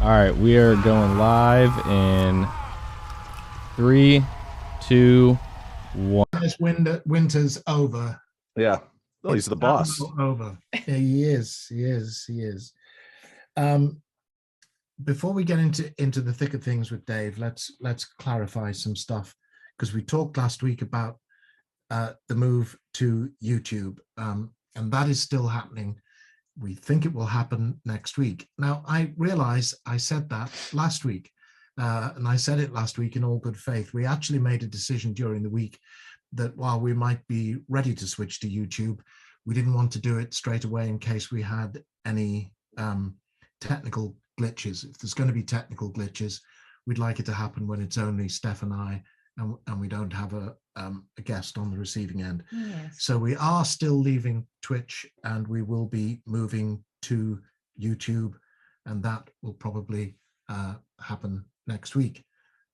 All right, we are going live in 3, 2, 1. This winter's over. Yeah. Oh, he's the boss. Over. He is. Before we get into the thick of things with Dave, let's clarify some stuff, because we talked last week about the move to YouTube, and that is still happening. We think it will happen next week. Now, I realize I said that last week, and I said it last week in all good faith. We actually made a decision during the week that while we might be ready to switch to YouTube, we didn't want to do it straight away in case we had any technical glitches. If there's going to be technical glitches, we'd like it to happen when it's only Steph and I, and we don't have a guest on the receiving end. Yes. So we are still leaving Twitch, and we will be moving to YouTube, and that will probably happen next week,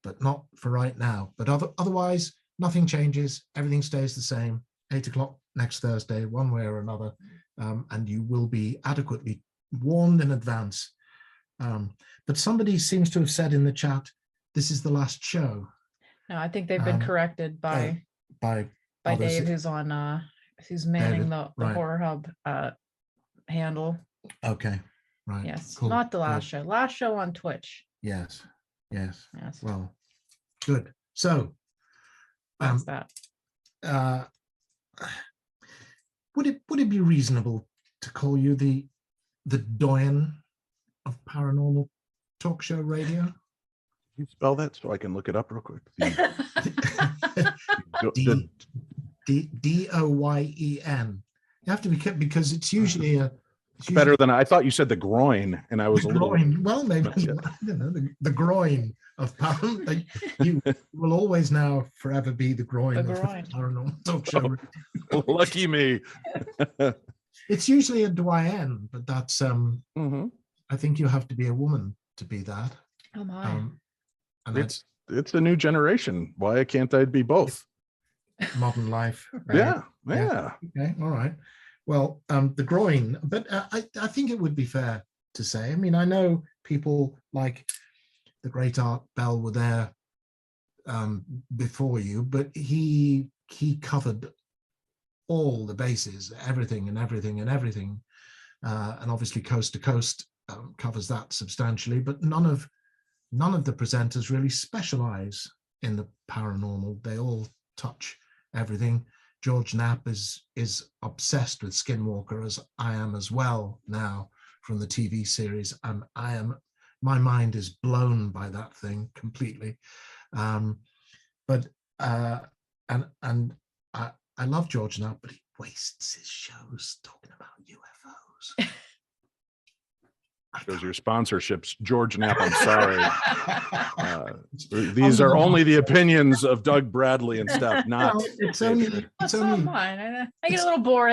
but not for right now. But otherwise, nothing changes. Everything stays the same. 8 o'clock next Thursday, one way or another, and you will be adequately warned in advance. But somebody seems to have said in the chat, this is the last show. No, I think they've been corrected by Dave, who's on who's manning David, the right. Horror Hub handle. Okay, right. Yes, Cool. not the last Good. show. Last show on Twitch. Yes. Yes. Well, good. So, That's that. would it be reasonable to call you the doyen of paranormal talk show radio? Can you spell that so I can look it up real quick? D-O-Y-E-N. You have to be, because it's usually It's better than I thought. You said the groin, and I was a little. groin. Well, maybe I don't know, the groin of paranormal. You will always now forever be the groin of paranormal talk show. Oh, lucky me. It's usually a doyen, but that's I think you have to be a woman to be that. Oh my. And It's the new generation. Why can't I be both? modern life. Right? Yeah. Okay, all right. Well, the groin, but I think it would be fair to say. I mean, I know people like the great Art Bell were there before you, but he covered all the bases, everything, and obviously Coast to Coast covers that substantially. But none of the presenters really specialize in the paranormal. They all touch everything. George Knapp is obsessed with Skinwalker, as I am as well now, from the TV series, and my mind is blown by that thing completely. But I love George Knapp, but he wastes his shows talking about UFOs. Those are your sponsorships, George Knapp. I'm sorry. These are only the opinions of Doug Bradley and Steph. Not. No, it's only Mine. I get a little bored.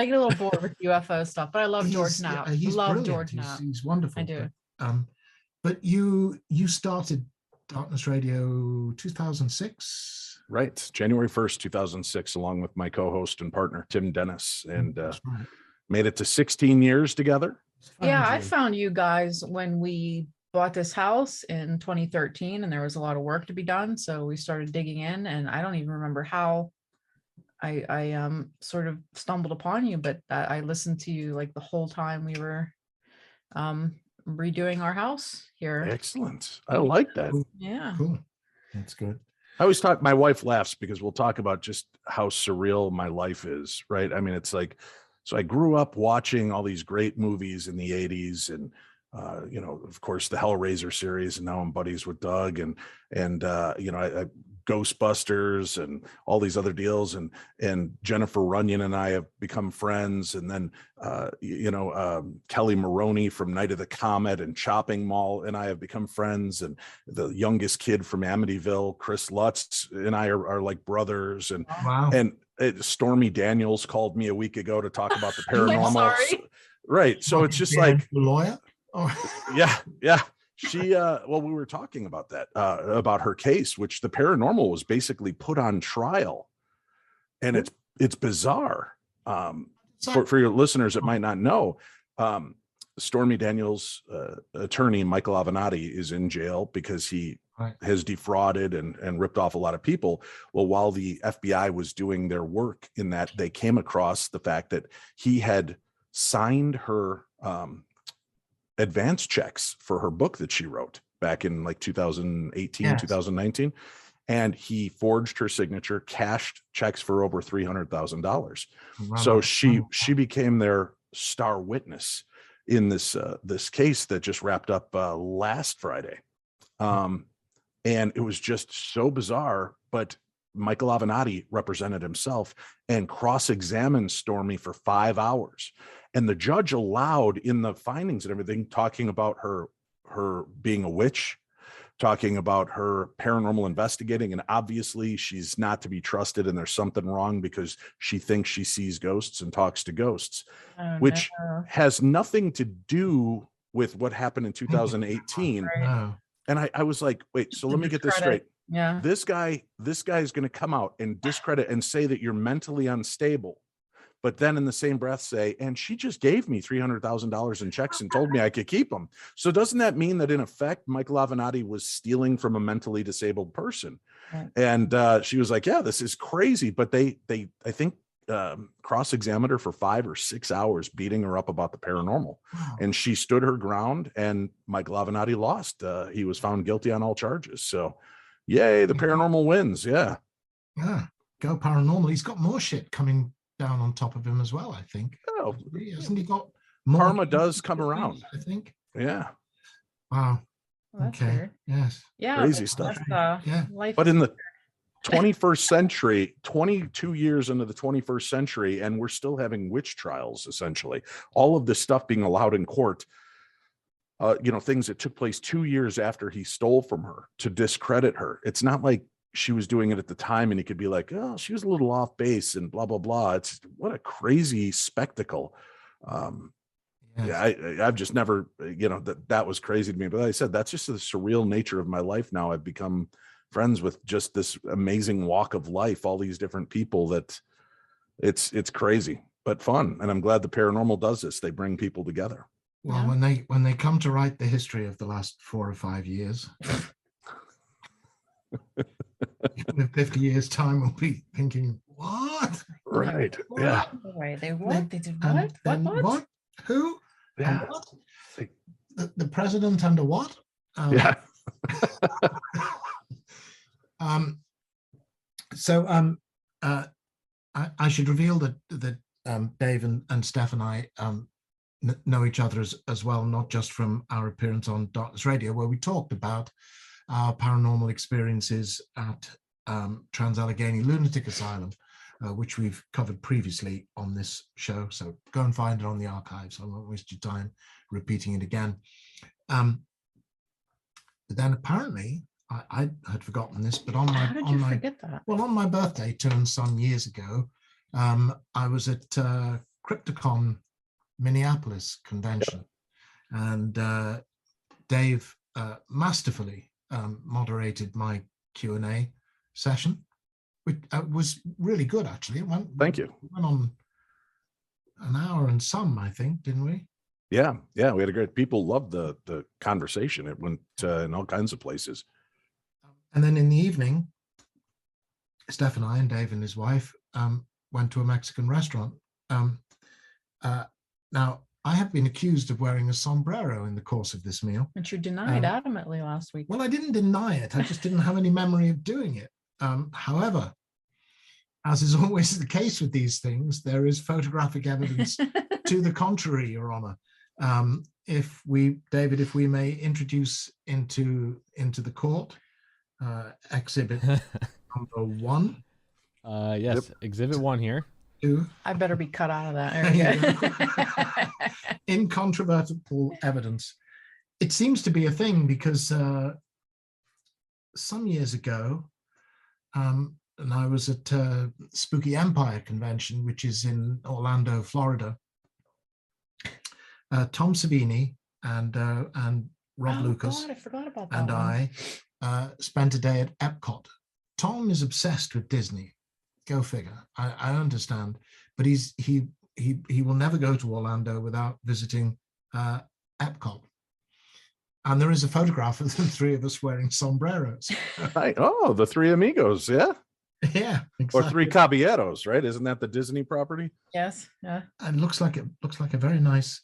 With UFO stuff, but I love George Knapp. He's love brilliant. George Knapp. He's wonderful. I do. But you started Darkness Radio 2006. Right, January 1st, 2006, along with my co-host and partner Tim Dennis, and made it to 16 years together. Yeah, I found you guys when we bought this house in 2013, and there was a lot of work to be done. So we started digging in, and I don't even remember how I sort of stumbled upon you, but I listened to you like the whole time we were redoing our house here. Excellent. I like that. Yeah. Cool. That's good. I always talk, my wife laughs because we'll talk about just how surreal my life is, right? I mean, it's like, so I grew up watching all these great movies in the 80s, and of course the Hellraiser series, and now I'm buddies with Doug, and I Ghostbusters and all these other deals, and Jennifer Runyon and I have become friends, and then Kelly Maroney from Night of the Comet and Chopping Mall and I have become friends, and the youngest kid from Amityville, Chris Lutz, and I are like brothers, and Wow. and Stormy Daniels called me a week ago to talk about the paranormal. I'm sorry. Right. So it's just like, lawyer. Oh. Yeah. She, we were talking about that, about her case, which the paranormal was basically put on trial, and it's bizarre. For your listeners that might not know, Stormy Daniels' attorney, Michael Avenatti, is in jail because he has defrauded and ripped off a lot of people. Well, while the FBI was doing their work in that, they came across the fact that he had signed her advance checks for her book that she wrote back in like 2018, 2019. And he forged her signature, cashed checks for over $300,000. So she became their star witness in this case that just wrapped up last Friday. And it was just so bizarre, but Michael Avenatti represented himself and cross-examined Stormy for 5 hours. And the judge allowed, in the findings and everything, talking about her being a witch, talking about her paranormal investigating, and obviously she's not to be trusted and there's something wrong because she thinks she sees ghosts and talks to ghosts, which has nothing to do with what happened in 2018. No. And I was like, wait, so let me get this straight. Yeah. This guy is going to come out and discredit and say that you're mentally unstable, but then in the same breath say, and she just gave me $300,000 in checks and told me I could keep them. So doesn't that mean that in effect, Michael Avenatti was stealing from a mentally disabled person? Right. And she was like, yeah, this is crazy. But they I think, cross-examined her for 5 or 6 hours, beating her up about the paranormal. Wow. And she stood her ground, and Michael Avenatti lost. He was found guilty on all charges. So yay, the paranormal wins. Yeah. Yeah. Go paranormal. He's got more shit coming down on top of him as well, I think. Oh, hasn't he got more? Karma does come around, I think. Yeah. Wow. Well, that's weird. Yes. Yeah. Crazy stuff. Yeah. But in the 21st century, 22 years into the 21st century, and we're still having witch trials, essentially. All of this stuff being allowed in court, things that took place 2 years after he stole from her to discredit her. It's not like she was doing it at the time and he could be like, oh, she was a little off base and blah, blah, blah. It's what a crazy spectacle. Yes. Yeah, I've just never, that was crazy to me. But like I said, that's just the surreal nature of my life now. I've become friends with just this amazing walk of life, all these different people that it's crazy, but fun. And I'm glad the paranormal does this. They bring people together. Well, when they come to write the history of the last 4 or 5 years, in 50 years time, we'll be thinking, what? Right. What? Yeah. Wait, they what? They did what? What? Who? Yeah. What? The president under what? Yeah. I should reveal that Dave and Steph and I know each other as well, not just from our appearance on Darkness Radio, where we talked about our paranormal experiences at Trans-Allegheny Lunatic Asylum, which we've covered previously on this show. So go and find it on the archives. I won't waste your time repeating it again. But then apparently, I had forgotten this, but on my birthday turned some years ago, I was at Crypticon Minneapolis convention, and Dave masterfully moderated my Q&A session, which was really good, actually. Thank you. We went on an hour and some, I think, didn't we? Yeah, we had a great, people loved the conversation. It went in all kinds of places. And then in the evening, Steph and I and Dave and his wife went to a Mexican restaurant. Now, I have been accused of wearing a sombrero in the course of this meal. Which you denied adamantly last week. Well, I didn't deny it. I just didn't have any memory of doing it. However, as is always the case with these things, there is photographic evidence to the contrary, Your Honor. David, if we may introduce into the court exhibit number 1. Yes, yep. Exhibit 1 here. 2. I better be cut out of that. Incontrovertible evidence. It seems to be a thing because some years ago, and I was at Spooky Empire Convention, which is in Orlando, Florida. Tom Savini and Rob Lucas, God, I forgot about that and one. I spent a day at Epcot. Tom is obsessed with Disney. Go figure. I understand, but he will never go to Orlando without visiting Epcot. And there is a photograph of the three of us wearing sombreros. Right. Oh, the Three Amigos, yeah. Yeah, Or exactly. Three Caballeros, right? Isn't that the Disney property? Yes. Yeah. And it looks like a very nice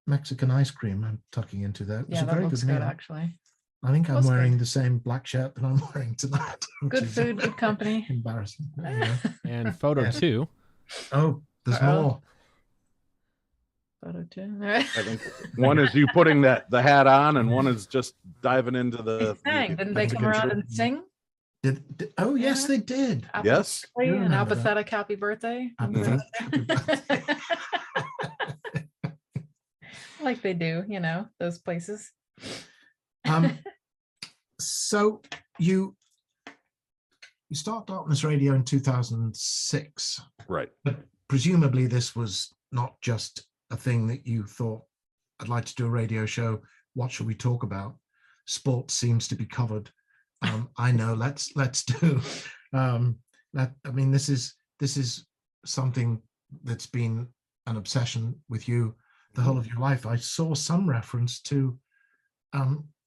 Mexican ice cream I'm tucking into there. It was Yeah, a that very looks good good meal. actually. I think I'm Looks wearing good. the same black shirt that I'm wearing tonight. which Good is food, good company. Embarrassing. There you go. And photo Yeah. 2. Oh, there's Uh-oh. more. Photo too. I think one is you putting the hat on, and one is just diving into the. They sang. Didn't they come Mexican around shirt. and sing? Oh, yes, Yeah. they did. Happy Yes. birthday, You an remember that. apathetic happy birthday. Happy Mhm. birthday. Like they do, those places. So you start Darkness Radio in 2006, Right. but presumably this was not just a thing that you thought, I'd like to do a radio show. What should we talk about? Sports seems to be covered. I know. Let's do. This is something that's been an obsession with you the whole of your life. I saw some reference to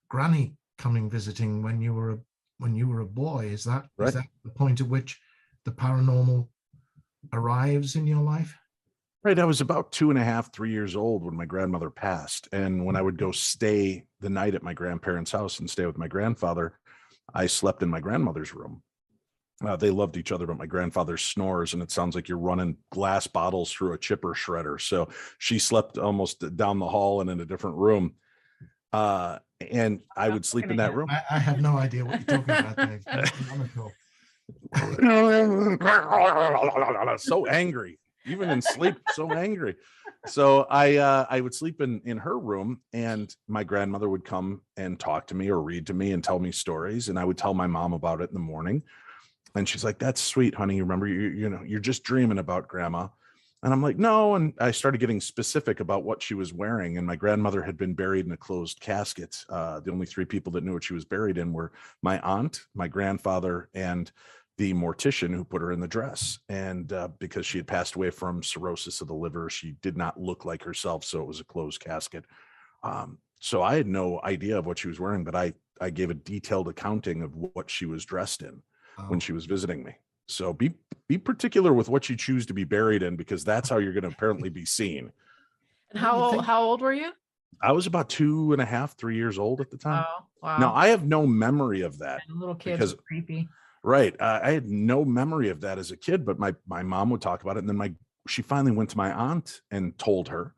Granny coming visiting when you were a boy. Is that Right. Is that the point at which the paranormal arrives in your life? Right. I was about 2.5, 3 years old when my grandmother passed. And when I would go stay the night at my grandparents' house and stay with my grandfather, I slept in my grandmother's room. They loved each other, but my grandfather snores, and it sounds like you're running glass bottles through a chipper shredder. So she slept almost down the hall and in a different room. And I would sleep in that room. I have no idea what you're talking about, Dave. That's phenomenal. So angry, even in sleep, so angry. So I would sleep in her room, and my grandmother would come and talk to me or read to me and tell me stories, and I would tell my mom about it in the morning. And she's like, "That's sweet, honey. You remember, you're just dreaming about grandma." And I'm like, "No." And I started getting specific about what she was wearing. And my grandmother had been buried in a closed casket. The only 3 people that knew what she was buried in were my aunt, my grandfather, and the mortician who put her in the dress. And because she had passed away from cirrhosis of the liver, she did not look like herself. So it was a closed casket. So I had no idea of what she was wearing, but I gave a detailed accounting of what she was dressed in when she was visiting me. So be particular with what you choose to be buried in, because that's how you're going to apparently be seen. And how old were you? I was about 2.5, 3 years old at the time. Oh, wow. Now I have no memory of that. And little kids because- are creepy. Right. I had no memory of that as a kid, but my mom would talk about it. And then she finally went to my aunt and told her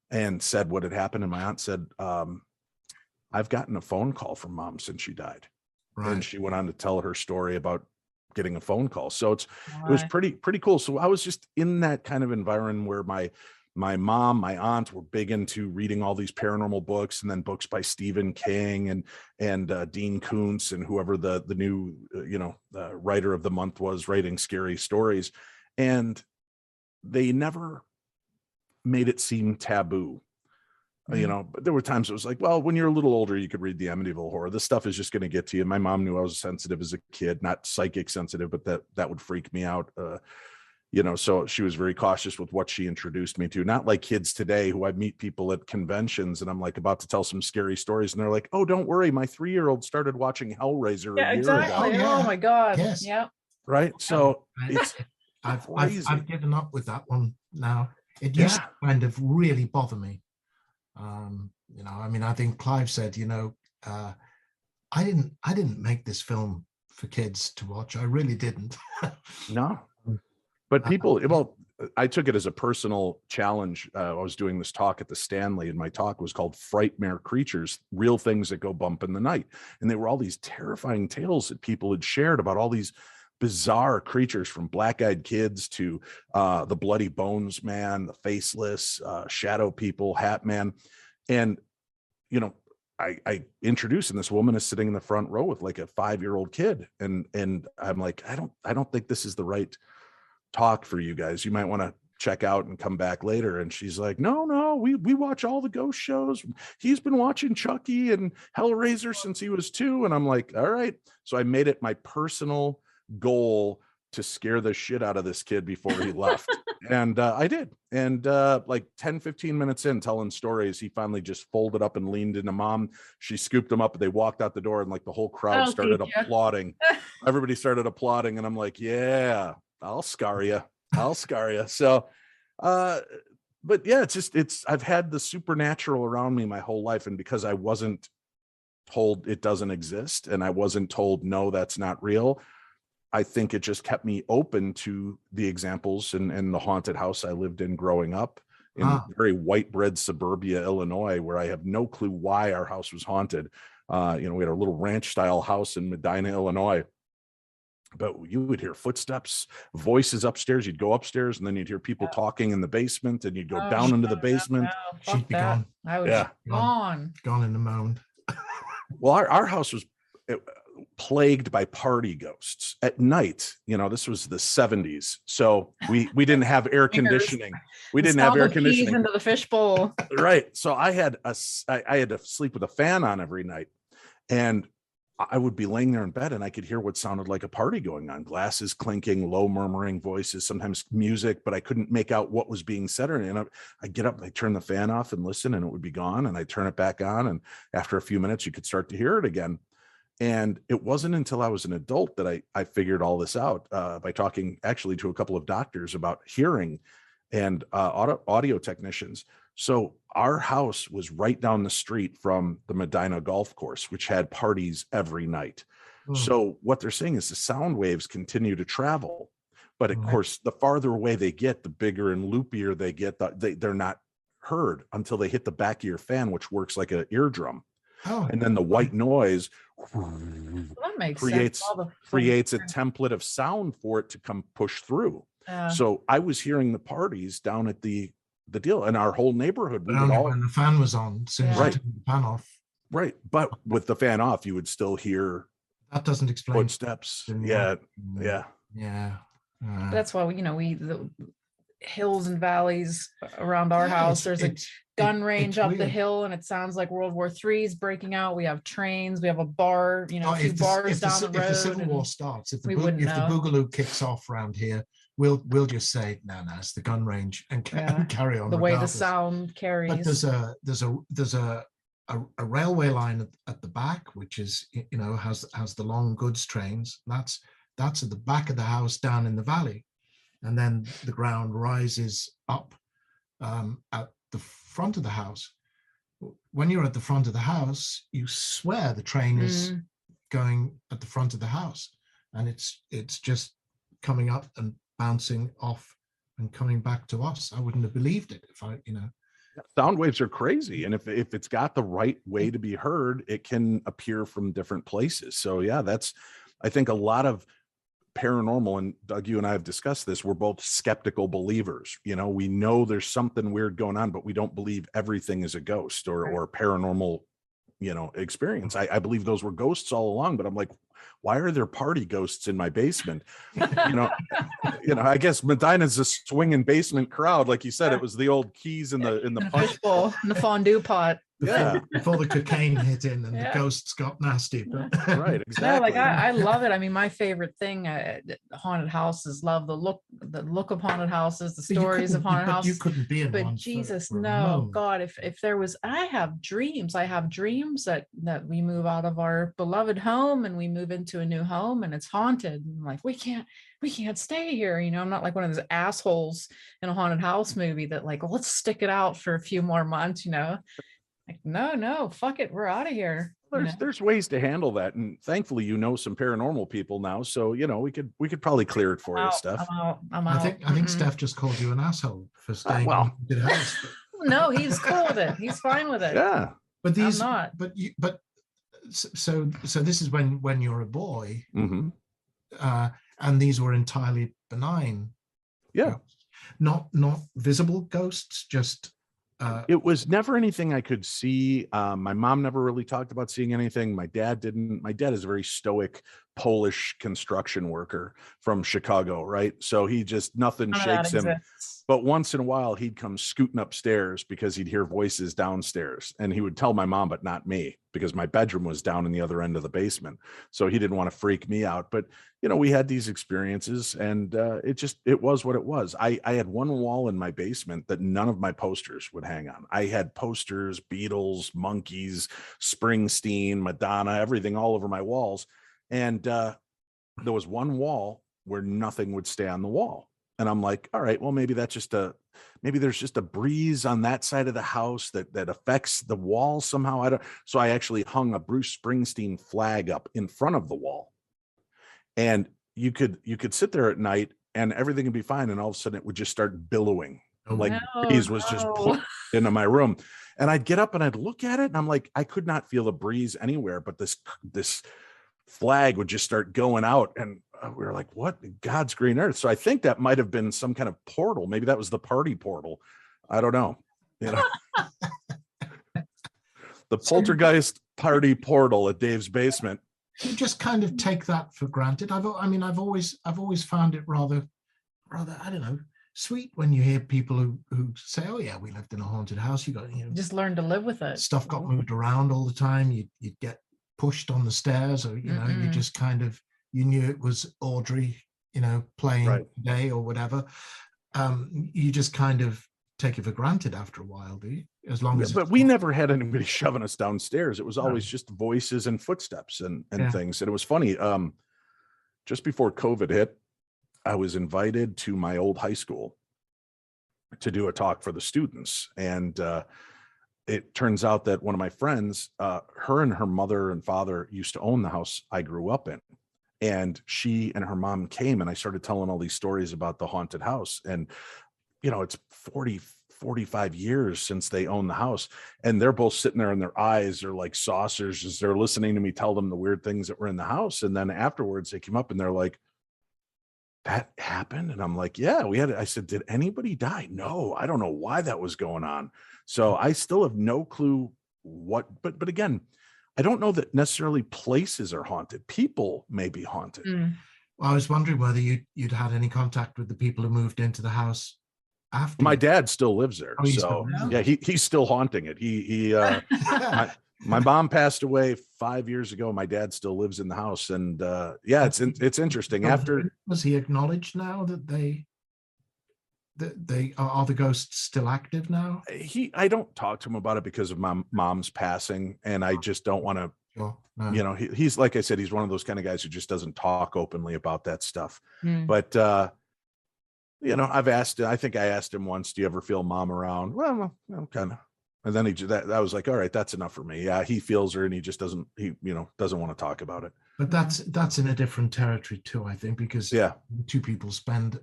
and said what had happened. And my aunt said, "I've gotten a phone call from mom since she died." Right. And she went on to tell her story about getting a phone call. So it was pretty cool. So I was just in that kind of environment where my mom, my aunt were big into reading all these paranormal books, and then books by Stephen King and Dean Koontz and whoever the new writer of the month was, writing scary stories. And they never made it seem taboo. But there were times it was like, well, when you're a little older, you could read the Amityville horror. This stuff is just going to get to you. My mom knew I was sensitive as a kid, not psychic sensitive, but that would freak me out. So she was very cautious with what she introduced me to. Not like kids today who I meet people at conventions and I'm like about to tell some scary stories, and they're like, "Oh, don't worry, my 3-year-old started watching Hellraiser a year exactly. ago." Yeah. Oh my God. Yes. Yeah. Right. So it's I've given up with that one now. It used to kind of really bother me. I think Clive said, I didn't make this film for kids to watch. I really didn't. No. But people, well, I took it as a personal challenge. I was doing this talk at the Stanley, and my talk was called Frightmare Creatures, Real Things That Go Bump in the Night. And they were all these terrifying tales that people had shared about all these bizarre creatures, from black-eyed kids to the Bloody Bones Man, the Faceless, Shadow People, Hat Man. And, I introduced, and this woman is sitting in the front row with like a 5-year-old kid. And I'm like, I don't think this is the right talk for you guys. You might want to check out and come back later. And she's like, no, we watch all the ghost shows. He's been watching Chucky and Hellraiser since he was 2. And I'm like, all right. So I made it my personal goal to scare the shit out of this kid before he left. And I did. And like 10, 15 minutes in telling stories, he finally just folded up and leaned into Mom. She scooped him up, and they walked out the door, and like the whole crowd started applauding. Everybody started applauding. And I'm like, yeah, I'll scar you. I'll scar you. So, but yeah, I've had the supernatural around me my whole life. And because I wasn't told it doesn't exist, and I wasn't told, no, that's not real, I think it just kept me open to the examples and the haunted house I lived in growing up in very white bread suburbia, Illinois, where I have no clue why our house was haunted. We had a little ranch style house in Medina, Illinois, but you would hear footsteps, voices upstairs. You'd go upstairs, and then you'd hear people talking in the basement, and you'd go down into the basement. She'd be gone. I would be gone in the mound. Well, our house was plagued by party ghosts at night. This was the 70s, so we didn't have air conditioning. We didn't have air conditioning. Into the fishbowl. Right. So I had to sleep with a fan on every night, and I would be laying there in bed, and I could hear what sounded like a party going on, glasses clinking, low murmuring voices, sometimes music, but I couldn't make out what was being said. And I get up, I turn the fan off and listen, and it would be gone, and I turn it back on, and after a few minutes you could start to hear it again. And it wasn't until I was an adult that I figured all this out by talking actually to a couple of doctors about hearing and audio technicians. So our house was right down the street from the Medina golf course, which had parties every night. So what they're saying is the sound waves continue to travel. But of course, the farther away they get, the bigger and loopier they get. They're not heard until they hit the back of your fan, which works like an eardrum. And then the white noise creates a template of sound for it to come push through. So I was hearing the parties down at the deal, and our whole neighborhood. When the fan was on, as soon as you took the fan off. Right, but with the fan off, you would still hear. That doesn't explain footsteps. Yeah. That's why the hills and valleys around our house. There's a gun range up the hill, and it sounds like World War III is breaking out. We have trains, we have a bar, two bars down the road. If the Civil War starts, if the boogaloo kicks off around here, we'll just say no, it's the gun range and carry on. The way the sound carries. But there's a railway line at the back, which is has the long goods trains. That's at the back of the house down in the valley, and then the ground rises up at the front of the house. When you're at the front of the house, you swear the train is going at the front of the house, and it's just coming up and bouncing off and coming back to us. I wouldn't have believed it if sound waves are crazy, and if it's got the right way to be heard, it can appear from different places. So I think a lot of paranormal, and Doug, you and I have discussed this, we're both skeptical believers. We know there's something weird going on, but we don't believe everything is a ghost or paranormal experience. I believe those were ghosts all along, but I'm like, why are there party ghosts in my basement? I guess Medina's a swinging basement crowd, like you said. It was the old keys in the punch bowl, in the fondue pot. Before the cocaine hit in and the ghosts got nasty. Right, exactly. I love it. I mean, my favorite thing, haunted houses, love the look of haunted houses, the stories of haunted houses. You couldn't be in but one. Jesus, no, God, if there was, I have dreams that we move out of our beloved home and we move into a new home and it's haunted. And I'm like, we can't stay here. I'm not like one of those assholes in a haunted house movie that like, well, let's stick it out for a few more months, Like, no, fuck it, we're out of here. There's ways to handle that, and thankfully some paranormal people now, so we could probably clear it for you, Steph. I'm out. I think Steph just called you an asshole for staying in the house. No, he's cool with it. He's fine with it. Yeah, but these, I'm not. But so this is when you're a boy, and these were entirely benign. Yeah, not visible ghosts, just. It was never anything I could see. My mom never really talked about seeing anything. My dad didn't. My dad is a very stoic Polish construction worker from Chicago, right? So he just, nothing None of that shakes him. exists. But once in a while, he'd come scooting upstairs because he'd hear voices downstairs, and he would tell my mom, but not me, because my bedroom was down in the other end of the basement. So he didn't want to freak me out. But, you know, we had these experiences, and it was what it was. I had one wall in my basement that none of my posters would hang on. I had posters, Beatles, Monkeys, Springsteen, Madonna, everything all over my walls. And there was one wall where nothing would stay on the wall. And I'm like, all right, well, maybe there's just a breeze on that side of the house that affects the wall somehow. So I actually hung a Bruce Springsteen flag up in front of the wall. And you could sit there at night and everything would be fine. And all of a sudden it would just start billowing. Like breeze was just put into my room. And I'd get up and I'd look at it and I'm like, I could not feel a breeze anywhere, but this flag would just start going out. And we were like, what in God's green earth? So I think that might have been some kind of portal. Maybe that was the party portal. I don't know. You know, the poltergeist party portal at Dave's basement. You just kind of take that for granted. I've always found it rather, I don't know, sweet when you hear people who say, oh yeah, we lived in a haunted house. You got, Just learn to live with it. Stuff got moved around all the time. You'd get pushed on the stairs, or you just kind of, you knew it was Audrey, playing today or whatever. You just kind of take it for granted after a while, do you? As long as but we never had anybody shoving us downstairs. It was always just voices and footsteps and things. And it was funny. Just before COVID hit, I was invited to my old high school to do a talk for the students. And it turns out that one of my friends, her and her mother and father used to own the house I grew up in. And she and her mom came, and I started telling all these stories about the haunted house. And, it's 45 years since they own the house. And they're both sitting there and their eyes are like saucers as they're listening to me tell them the weird things that were in the house. And then afterwards they came up and they're like, that happened? And I'm like, yeah, we had it. I said, did anybody die? No, I don't know why that was going on. So I still have no clue what, but again, I don't know that necessarily places are haunted. People may be haunted. Well, I was wondering whether you'd had any contact with the people who moved into the house after. My dad still lives there. Yeah, he's still haunting it. My mom passed away 5 years ago. My dad still lives in the house. And it's interesting. Was he acknowledged now that they are the ghosts still active now? I don't talk to him about it because of my mom's passing, and I just don't want to. Sure. No. He's like I said, he's one of those kind of guys who just doesn't talk openly about that stuff. But I think I asked him once, do you ever feel mom around? Well, kind of. And then I was like, all right, that's enough for me. Yeah, he feels her and he just doesn't want to talk about it. But that's in a different territory too, I think, because two people spend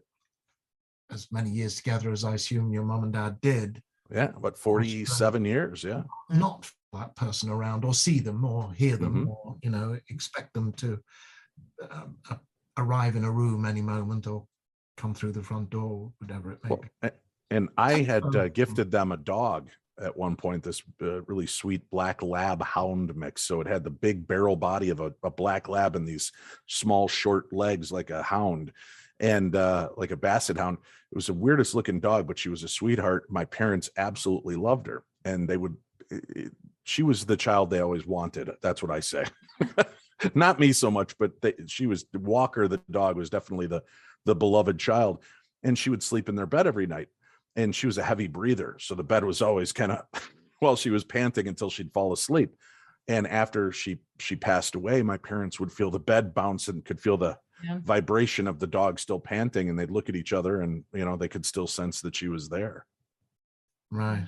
as many years together as I assume your mom and dad did. Yeah, about 47 years. Yeah. Not that person around, or see them or hear them, or, expect them to arrive in a room any moment or come through the front door, whatever it may be. And I had gifted them a dog at one point, this really sweet black lab hound mix. So it had the big barrel body of a black lab and these small short legs like a hound, and like a basset hound. It was the weirdest looking dog, but she was a sweetheart. My parents absolutely loved her, and she was the child they always wanted. That's what I say. Not me so much, but she was Walker. The dog was definitely the beloved child, and she would sleep in their bed every night. And she was a heavy breather. So the bed was always kind of, she was panting until she'd fall asleep. And after she passed away, my parents would feel the bed bounce and could feel the vibration of the dog still panting. And they'd look at each other and, they could still sense that she was there. Right.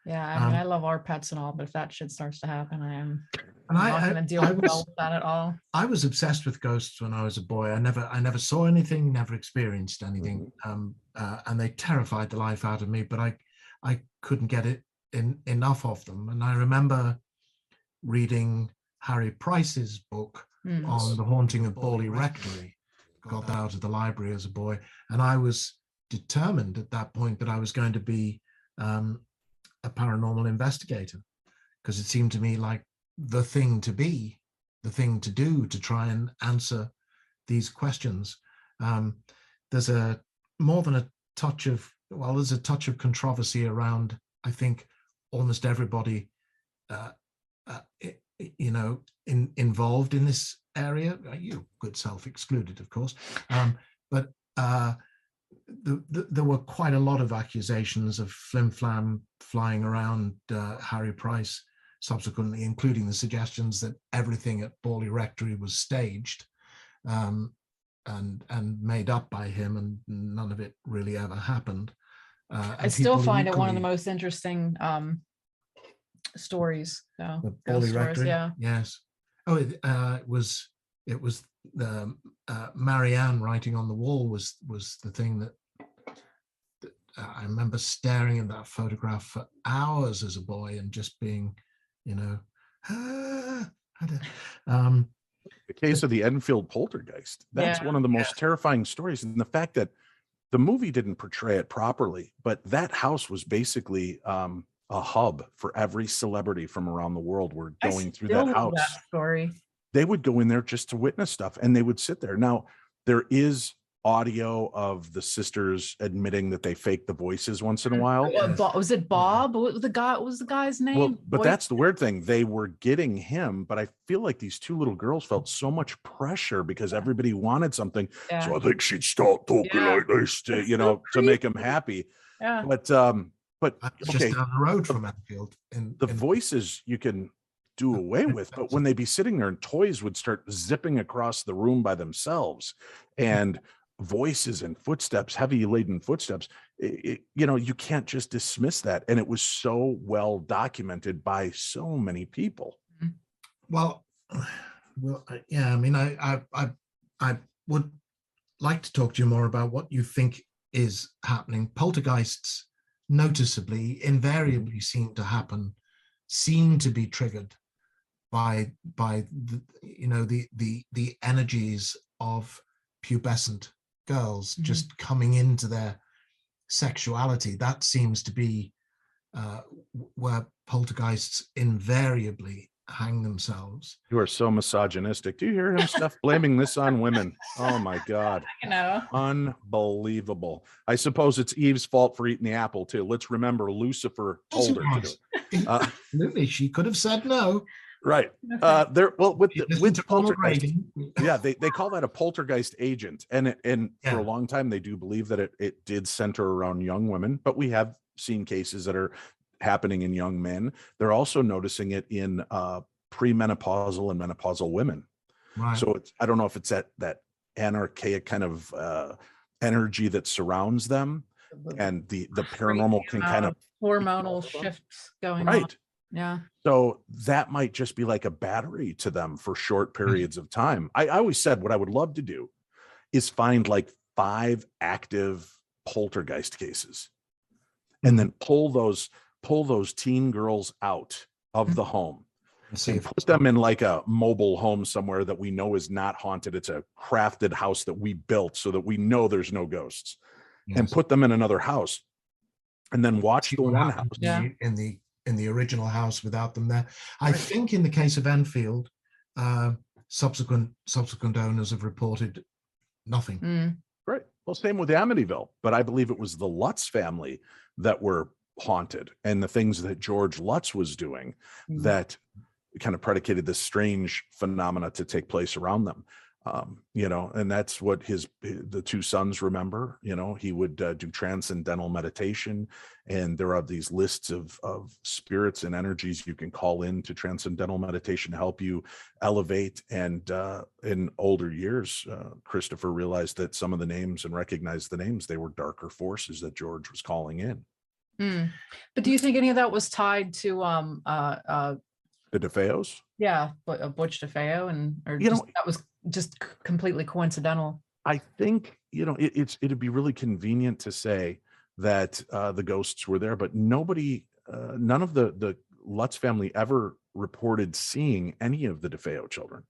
Yeah. I mean, I love our pets and all, but if that shit starts to happen, I'm not going to deal well with that at all. I was obsessed with ghosts when I was a boy. I never saw anything, never experienced anything. And they terrified the life out of me, but I couldn't get enough of them. And I remember reading Harry Price's book on the haunting of Bawley Rectory. Got that out of the library as a boy. And I was determined at that point that I was going to be a paranormal investigator, because it seemed to me like the thing to be the thing to do to try and answer these questions. There's a touch of controversy around, I think, almost everybody, involved in this area. You, good self excluded, of course. But there were quite a lot of accusations of flim-flam flying around Harry Price subsequently, including the suggestions that everything at Borley Rectory was staged and made up by him, and none of it really ever happened. I still find it one of the most interesting stories. So, the Borley Rectory, yeah. Yes. Oh, it was the Marianne writing on the wall was the thing that I remember staring at that photograph for hours as a boy and just being, the case of the Enfield poltergeist. That's one of the most terrifying stories. And the fact that the movie didn't portray it properly, but that house was basically a hub for every celebrity from around the world were going through that house. That story. They would go in there just to witness stuff, and they would sit there. Now, there is audio of the sisters admitting that they fake the voices once in a while. Was it Bob? What was the guy's name? Well, but that's the weird thing. They were getting him, but I feel like these two little girls felt so much pressure because everybody wanted something. Yeah. So I think she'd start talking like this to make him happy. Yeah. But just down the road from Enfield. The voices you can do away with, but when they'd be sitting there and toys would start zipping across the room by themselves, and voices and footsteps, heavy laden footsteps, you can't just dismiss that. And it was so well documented by so many people. Well, yeah, I mean, I would like to talk to you more about what you think is happening. Poltergeists noticeably, invariably seem to be triggered by the energies of pubescent girls just coming into their sexuality. That seems to be where poltergeists invariably hang themselves. You are so misogynistic. Do you hear him, Steph, blaming this on women? Oh my God. Unbelievable. I suppose it's Eve's fault for eating the apple too. Let's remember Lucifer told her to do it. Absolutely. She could have said no. Right. With poltergeist, they call that a poltergeist agent. And for a long time, they do believe that it did center around young women, but we have seen cases that are happening in young men. They're also noticing it in premenopausal and menopausal women. Right. So I don't know if it's that anarchaic kind of energy that surrounds them, and the paranormal can kind of hormonal shifts going on. Yeah. So that might just be like a battery to them for short periods of time. I always said what I would love to do is find like 5 active poltergeist cases and then pull those teen girls out of the home and put them in like a mobile home somewhere that we know is not haunted. It's a crafted house that we built so that we know there's no ghosts, and put them in another house and then watch the one house in the original house without them there. I think in the case of Enfield, subsequent owners have reported nothing. Right. Well, same with Amityville, but I believe it was the Lutz family that were haunted, and the things that George Lutz was doing that kind of predicated this strange phenomena to take place around them. And that's what the 2 sons remember. He would do transcendental meditation, and there are these lists of spirits and energies you can call in to transcendental meditation to help you elevate. And in older years, Christopher realized that some of the names and recognized the names, they were darker forces that George was calling in. But do you think any of that was tied to the DeFeos? Yeah, Butch DeFeo, that was just completely coincidental. I think it'd be really convenient to say that the ghosts were there, but none of the Lutz family ever reported seeing any of the DeFeo children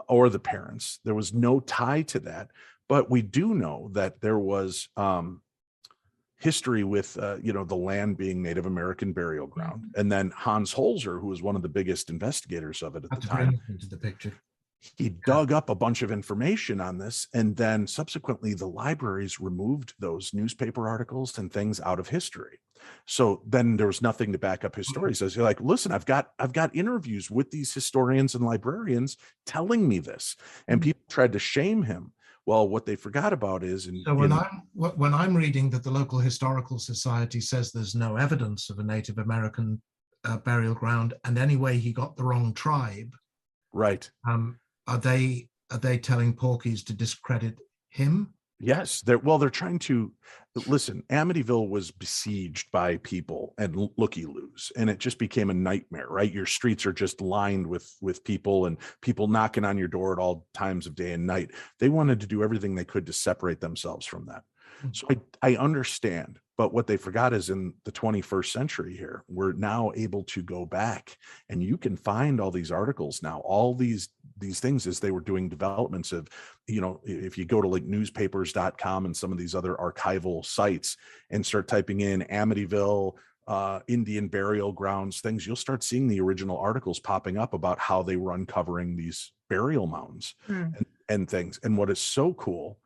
or the parents. There was no tie to that, but we do know that there was history with, the land being Native American burial ground. And then Hans Holzer, who was one of the biggest investigators of it at the time, into the picture. he dug up a bunch of information on this, and then subsequently the libraries removed those newspaper articles and things out of history. So then there was nothing to back up his story. So you're like, listen, I've got interviews with these historians and librarians telling me this, and people tried to shame him. Well, what they forgot about is, so when I'm reading that the local historical society says there's no evidence of a Native American burial ground, and anyway he got the wrong tribe, right? Are they telling Porky's to discredit him? Yes, they're trying to listen. Amityville was besieged by people and looky-loos, and it just became a nightmare, right? Your streets are just lined with people, and people knocking on your door at all times of day and night. They wanted to do everything they could to separate themselves from that. So I understand, but what they forgot is in the 21st century here, we're now able to go back, and you can find all these articles now, all these things as they were doing developments of, if you go to like newspapers.com and some of these other archival sites and start typing in Amityville, Indian burial grounds, things, you'll start seeing the original articles popping up about how they were uncovering these burial mounds and things. And what is so cool,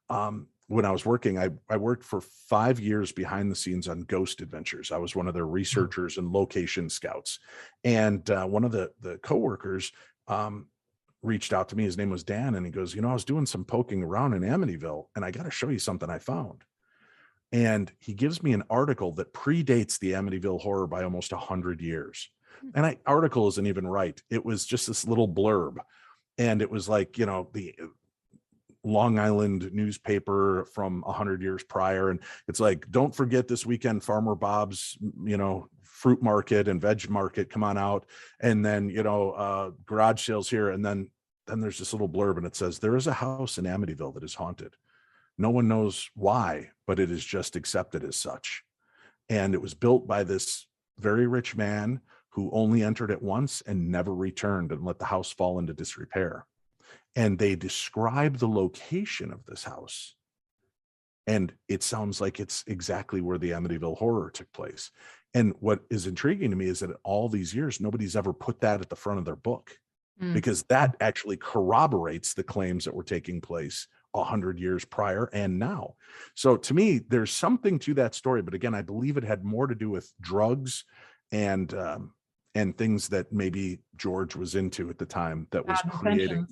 when I was working, I worked for 5 years behind the scenes on Ghost Adventures. I was one of their researchers and location scouts. And one of the coworkers reached out to me. His name was Dan. And he goes, I was doing some poking around in Amityville, and I got to show you something I found. And he gives me an article that predates the Amityville horror by almost 100 years. And article isn't even right. It was just this little blurb. And it was like, the Long Island newspaper from 100 years prior. And it's like, don't forget this weekend, Farmer Bob's, fruit market and veg market, come on out. And then, garage sales here. And then there's this little blurb, and it says, there is a house in Amityville that is haunted. No one knows why, but it is just accepted as such. And it was built by this very rich man who only entered it once and never returned, and let the house fall into disrepair. And they describe the location of this house, and it sounds like it's exactly where the Amityville horror took place. And what is intriguing to me is that all these years, nobody's ever put that at the front of their book, because that actually corroborates the claims that were taking place 100 years prior and now. So to me, there's something to that story. But again, I believe it had more to do with drugs and things that maybe George was into at the time that was creating.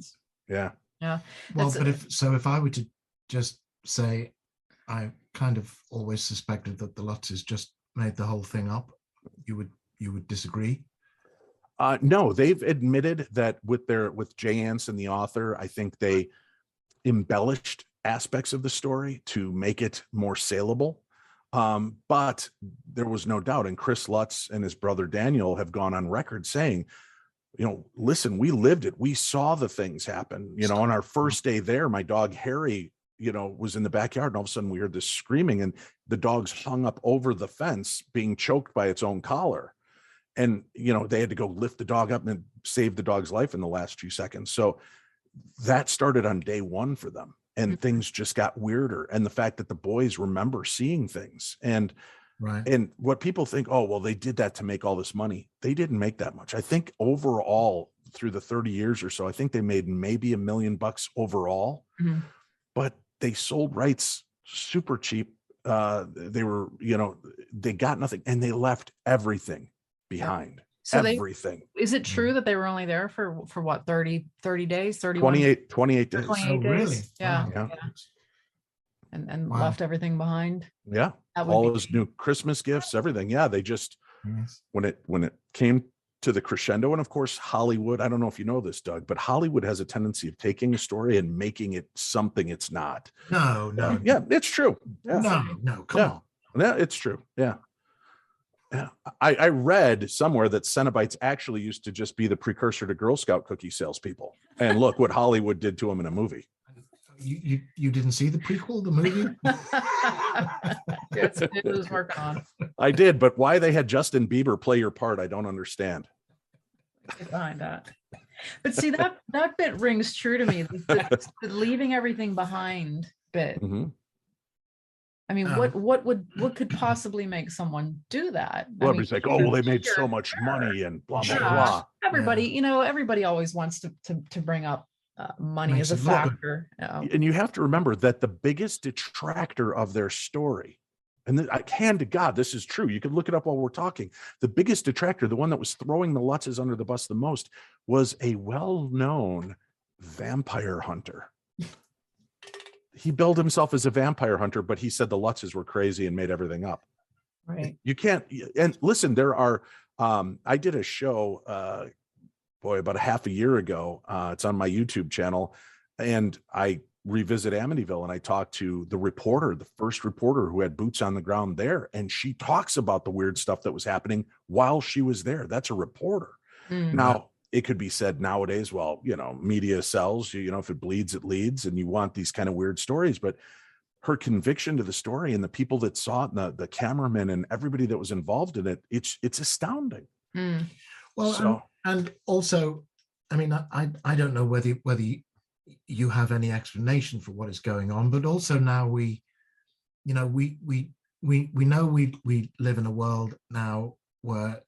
Yeah. Well, but if I were to just say, I kind of always suspected that the Lutzes just made the whole thing up, you would disagree? No, they've admitted that with Jay Anson, the author, I think they embellished aspects of the story to make it more saleable. But there was no doubt, and Chris Lutz and his brother Daniel have gone on record saying, listen, we lived it. We saw the things happen. On our first day there, my dog Harry, was in the backyard, and all of a sudden we heard this screaming, and the dog's hung up over the fence being choked by its own collar. And, they had to go lift the dog up and save the dog's life in the last few seconds. So that started on day one for them, and things just got weirder. And the fact that the boys remember seeing things, and what people think, oh, well, they did that to make all this money. They didn't make that much. I think overall through the 30 years or so, I think they made maybe $1 million overall, but they sold rights super cheap. They were, they got nothing, and they left everything behind. So everything. Is it true that they were only there for what, 30 days, 31? 28 days. 28 days. Really? Yeah. Wow. Yeah. And left everything behind. Yeah. All his new Christmas gifts, everything. Yeah. They just, when it came to the crescendo, and of course, Hollywood, I don't know if you know this, Doug, but Hollywood has a tendency of taking a story and making it something it's not. No. Yeah, it's true. Yeah. No, come on. Yeah, it's true. Yeah. Yeah. I read somewhere that Cenobites actually used to just be the precursor to Girl Scout cookie salespeople. And look what Hollywood did to them in a movie. You didn't see the prequel, the movie? It was working on. I did, but why they had Justin Bieber play your part, I don't understand. Behind that. But see, that bit rings true to me. The leaving everything behind bit. I mean, what could possibly make someone do that? I Well, mean, it's like, oh, well, they made sure, so much money and blah, blah, Sure. blah. everybody, Yeah. everybody always wants to bring up money Makes as a it look good. factor. And you have to remember that the biggest detractor of their story, and hand to God, this is true. You can look it up while we're talking. The biggest detractor, the one that was throwing the Lutzes under the bus the most, was a well-known vampire hunter. He billed himself as a vampire hunter, but he said the Lutzes were crazy and made everything up. Right. You can't, and listen, there are, I did a show, about a half a year ago. It's on my YouTube channel, and I revisit Amityville, and I talked to the reporter, the first reporter who had boots on the ground there, and she talks about the weird stuff that was happening while she was there. That's a reporter. Now, it could be said nowadays, well, media sells, if it bleeds, it leads, and you want these kind of weird stories, but her conviction to the story and the people that saw it, and the cameramen and everybody that was involved in it, it's astounding. Well, So, and also, I mean, I don't know whether you have any explanation for what is going on, but also now we know we live in a world now where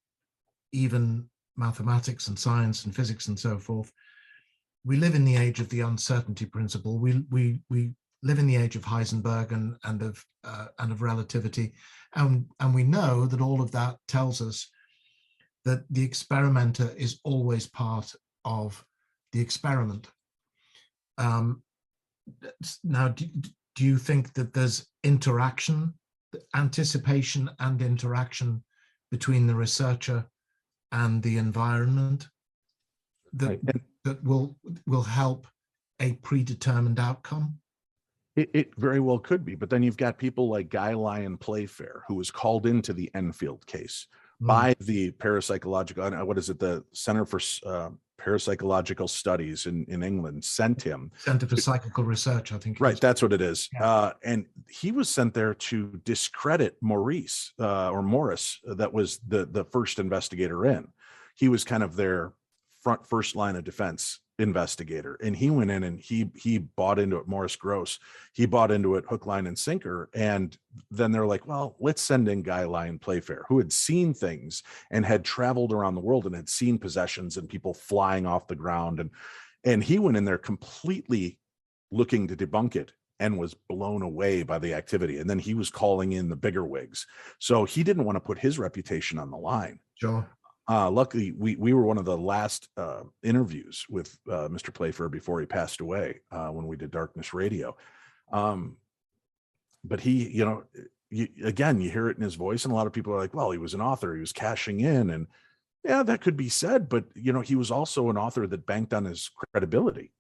even mathematics and science and physics and so forth, we live in the age of the uncertainty principle. We live in the age of Heisenberg and of relativity, and we know that all of that tells us that the experimenter is always part of the experiment. Now, do you think that there's anticipation and interaction between the researcher and the environment that will help a predetermined outcome? It very well could be, but then you've got people like Guy Lyon Playfair, who was called into the Enfield case by the parapsychological, what is it, the Center for Parapsychological Studies in England, sent him. Center for Psychical Research, I think. Right, that's what it is. Yeah. And he was sent there to discredit Morris, that was the first investigator in. He was kind of their first line of defense investigator, and he went in and he bought into it. Morris Gross, he bought into it hook, line, and sinker. And then they're like, well, let's send in Guy Lyon Playfair, who had seen things and had traveled around the world and had seen possessions and people flying off the ground, and he went in there completely looking to debunk it and was blown away by the activity. And then he was calling in the bigger wigs, so he didn't want to put his reputation on the line. Sure. Luckily, we were one of the last interviews with Mr. Playfair before he passed away, when we did Darkness Radio. But he, you hear it in his voice, and a lot of people are like, well, he was an author, he was cashing in. And yeah, that could be said, but he was also an author that banked on his credibility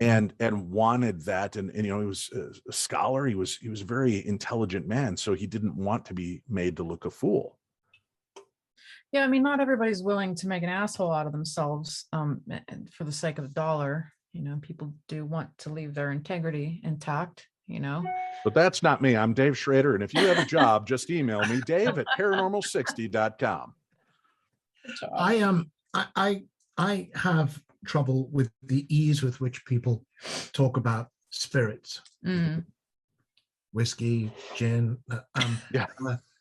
and wanted that. And he was a scholar. He was a very intelligent man. So he didn't want to be made to look a fool. Yeah, I mean, not everybody's willing to make an asshole out of themselves for the sake of a dollar. People do want to leave their integrity intact, But that's not me. I'm Dave Schrader. And if you have a job, just email me, dave@paranormal60.com. I have trouble with the ease with which people talk about spirits, whiskey, gin.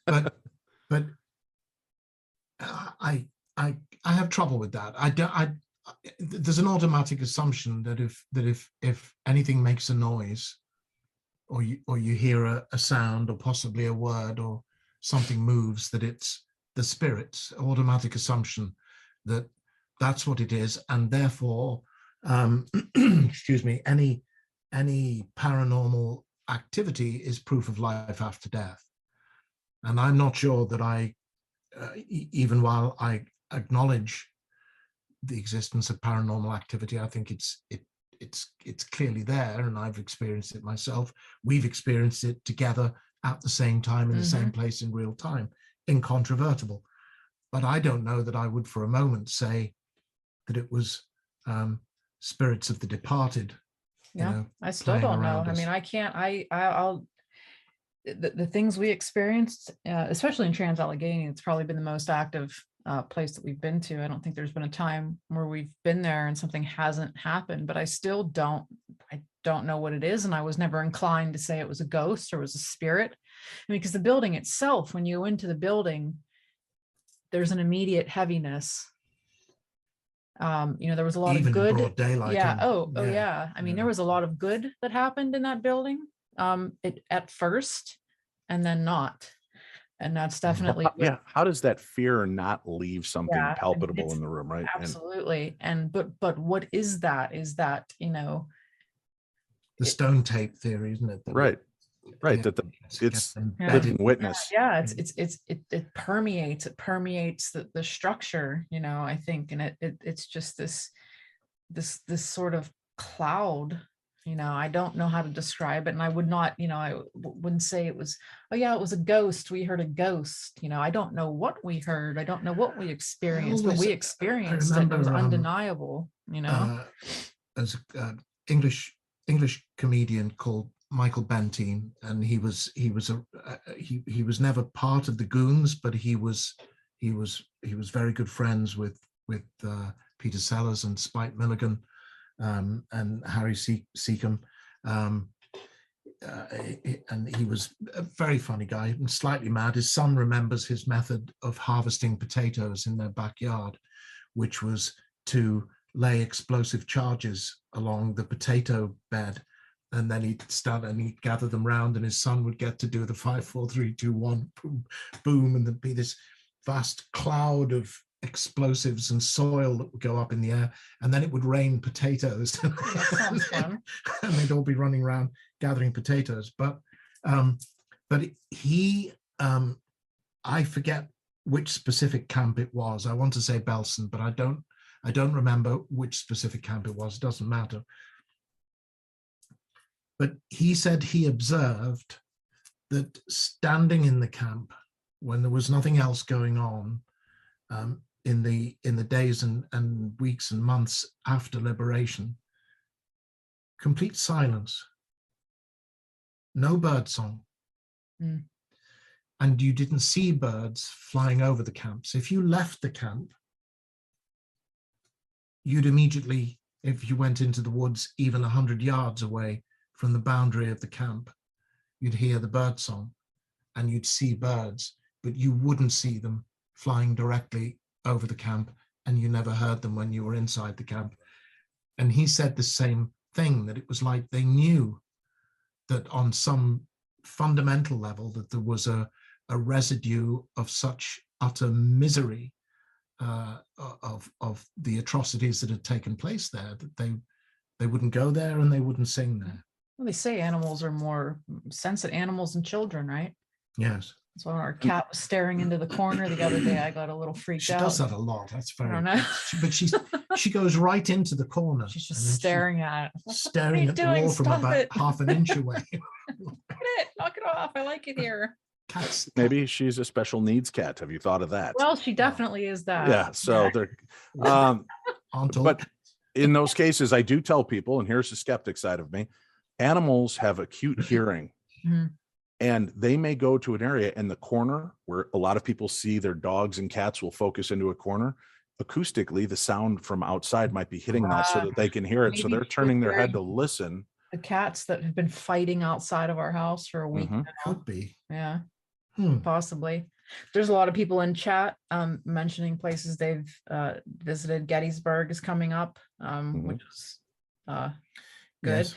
But I have trouble with that. There's an automatic assumption that if anything makes a noise, or you hear a sound, or possibly a word, or something moves, that it's the spirits. Automatic assumption that that's what it is, and therefore, excuse me, any paranormal activity is proof of life after death. And I'm not sure that even while I acknowledge the existence of paranormal activity, I think it's clearly there, and I've experienced it myself. We've experienced it together at the same time in the same place in real time, incontrovertible. But I don't know that I would for a moment say that it was spirits of the departed. Yeah, I still don't know. I mean, I can't. I'll. The things we experienced, especially in Trans-Allegheny, it's probably been the most active place that we've been to. I don't think there's been a time where we've been there and something hasn't happened, but I don't know what it is. And I was never inclined to say it was a ghost or was a spirit. I mean, because the building itself, when you go into the building, there's an immediate heaviness. There was a lot Even of in good. broad daylight. Yeah. and- Oh yeah. I mean, there was a lot of good that happened in that building. It at first, and then not. And that's definitely Yeah. How does that fear not leave something Yeah, palpable it's- in the room, right? And absolutely. And but what is that? Is that, The stone tape theory, isn't it? right, Yeah, that it's embedded. living witness. yeah, it permeates the structure, I think, and it's just this sort of cloud. I don't know how to describe it, and I would not, wouldn't say it was, oh yeah, it was a ghost, we heard a ghost. I don't know what we heard, I don't know what we experienced, but we experienced it. It was undeniable. As an English comedian called Michael Bentine, and he was never part of the Goons, but he was very good friends with Peter Sellers and Spike Milligan, and Harry Seacombe, and he was a very funny guy and slightly mad. His son remembers his method of harvesting potatoes in their backyard, which was to lay explosive charges along the potato bed, and then he'd stand and he'd gather them round, and his son would get to do the 5, 4, 3, 2, 1, boom, boom, and there'd be this vast cloud of explosives and soil that would go up in the air, and then it would rain potatoes. That sounds fun. And they'd all be running around gathering potatoes. But he, I forget which specific camp it was. I want to say Belsen, but I don't remember which specific camp it was. It doesn't matter. But he said he observed that standing in the camp when there was nothing else going on, in the days and weeks and months after liberation, complete silence, no bird song. And you didn't see birds flying over the camps. If you left the camp, you'd immediately, if you went into the woods even 100 yards away from the boundary of the camp, you'd hear the bird song and you'd see birds, but you wouldn't see them flying directly over the camp, and you never heard them when you were inside the camp. And he said the same thing, that it was like they knew that on some fundamental level that there was a residue of such utter misery, of the atrocities that had taken place there, that they wouldn't go there and they wouldn't sing there. Well, they say animals are more sensitive, animals and children, right? Yes. So our cat was staring into the corner the other day. I got a little freaked She out. does that a lot. That's very. I don't know. But she goes right into the corner. She's just staring at it. Staring at the wall from Stop about it. half an inch away. Knock it off. I like it here. Cats. Maybe she's a special needs cat. Have you thought of that? Well, she definitely is that. Yeah. So they're, Aren't all but cats. in those cases, I do tell people, and here's the skeptic side of me, animals have acute hearing. Mhm. And they may go to an area in the corner where a lot of people see their dogs and cats will focus into a corner. Acoustically, the sound from outside might be hitting that so that they can hear it. So Maybe they're turning their head to hearing- listen. The cats that have been fighting outside of our house for a week. Mhm. now. Could be. Yeah, Hmm. possibly. There's a lot of people in chat mentioning places they've visited. Gettysburg is coming up, which is good. Yes.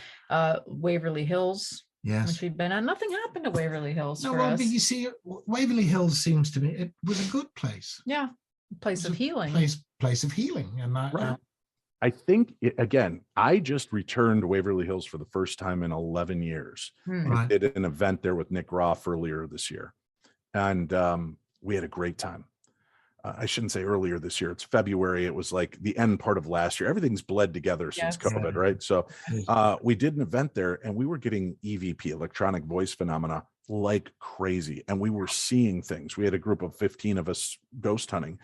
Waverly Hills, Yes. which we've been at. Nothing happened to Waverly Hills No, for well, us. but you see, Waverly Hills seems to me it was a good place. Yeah, place of healing. Place of healing, and that. Right. I think, again, I just returned to Waverly Hills for the first time in 11 years. Hmm. Right. I did an event there with Nick Roth earlier this year. And we had a great time. I shouldn't say earlier this year. It's February. It was like the end part of last year. Everything's bled together since Yes. COVID, Yeah. right? So Yes. we did an event there and we were getting EVP, electronic voice phenomena, like crazy. And we were seeing things. We had a group of 15 of us ghost hunting.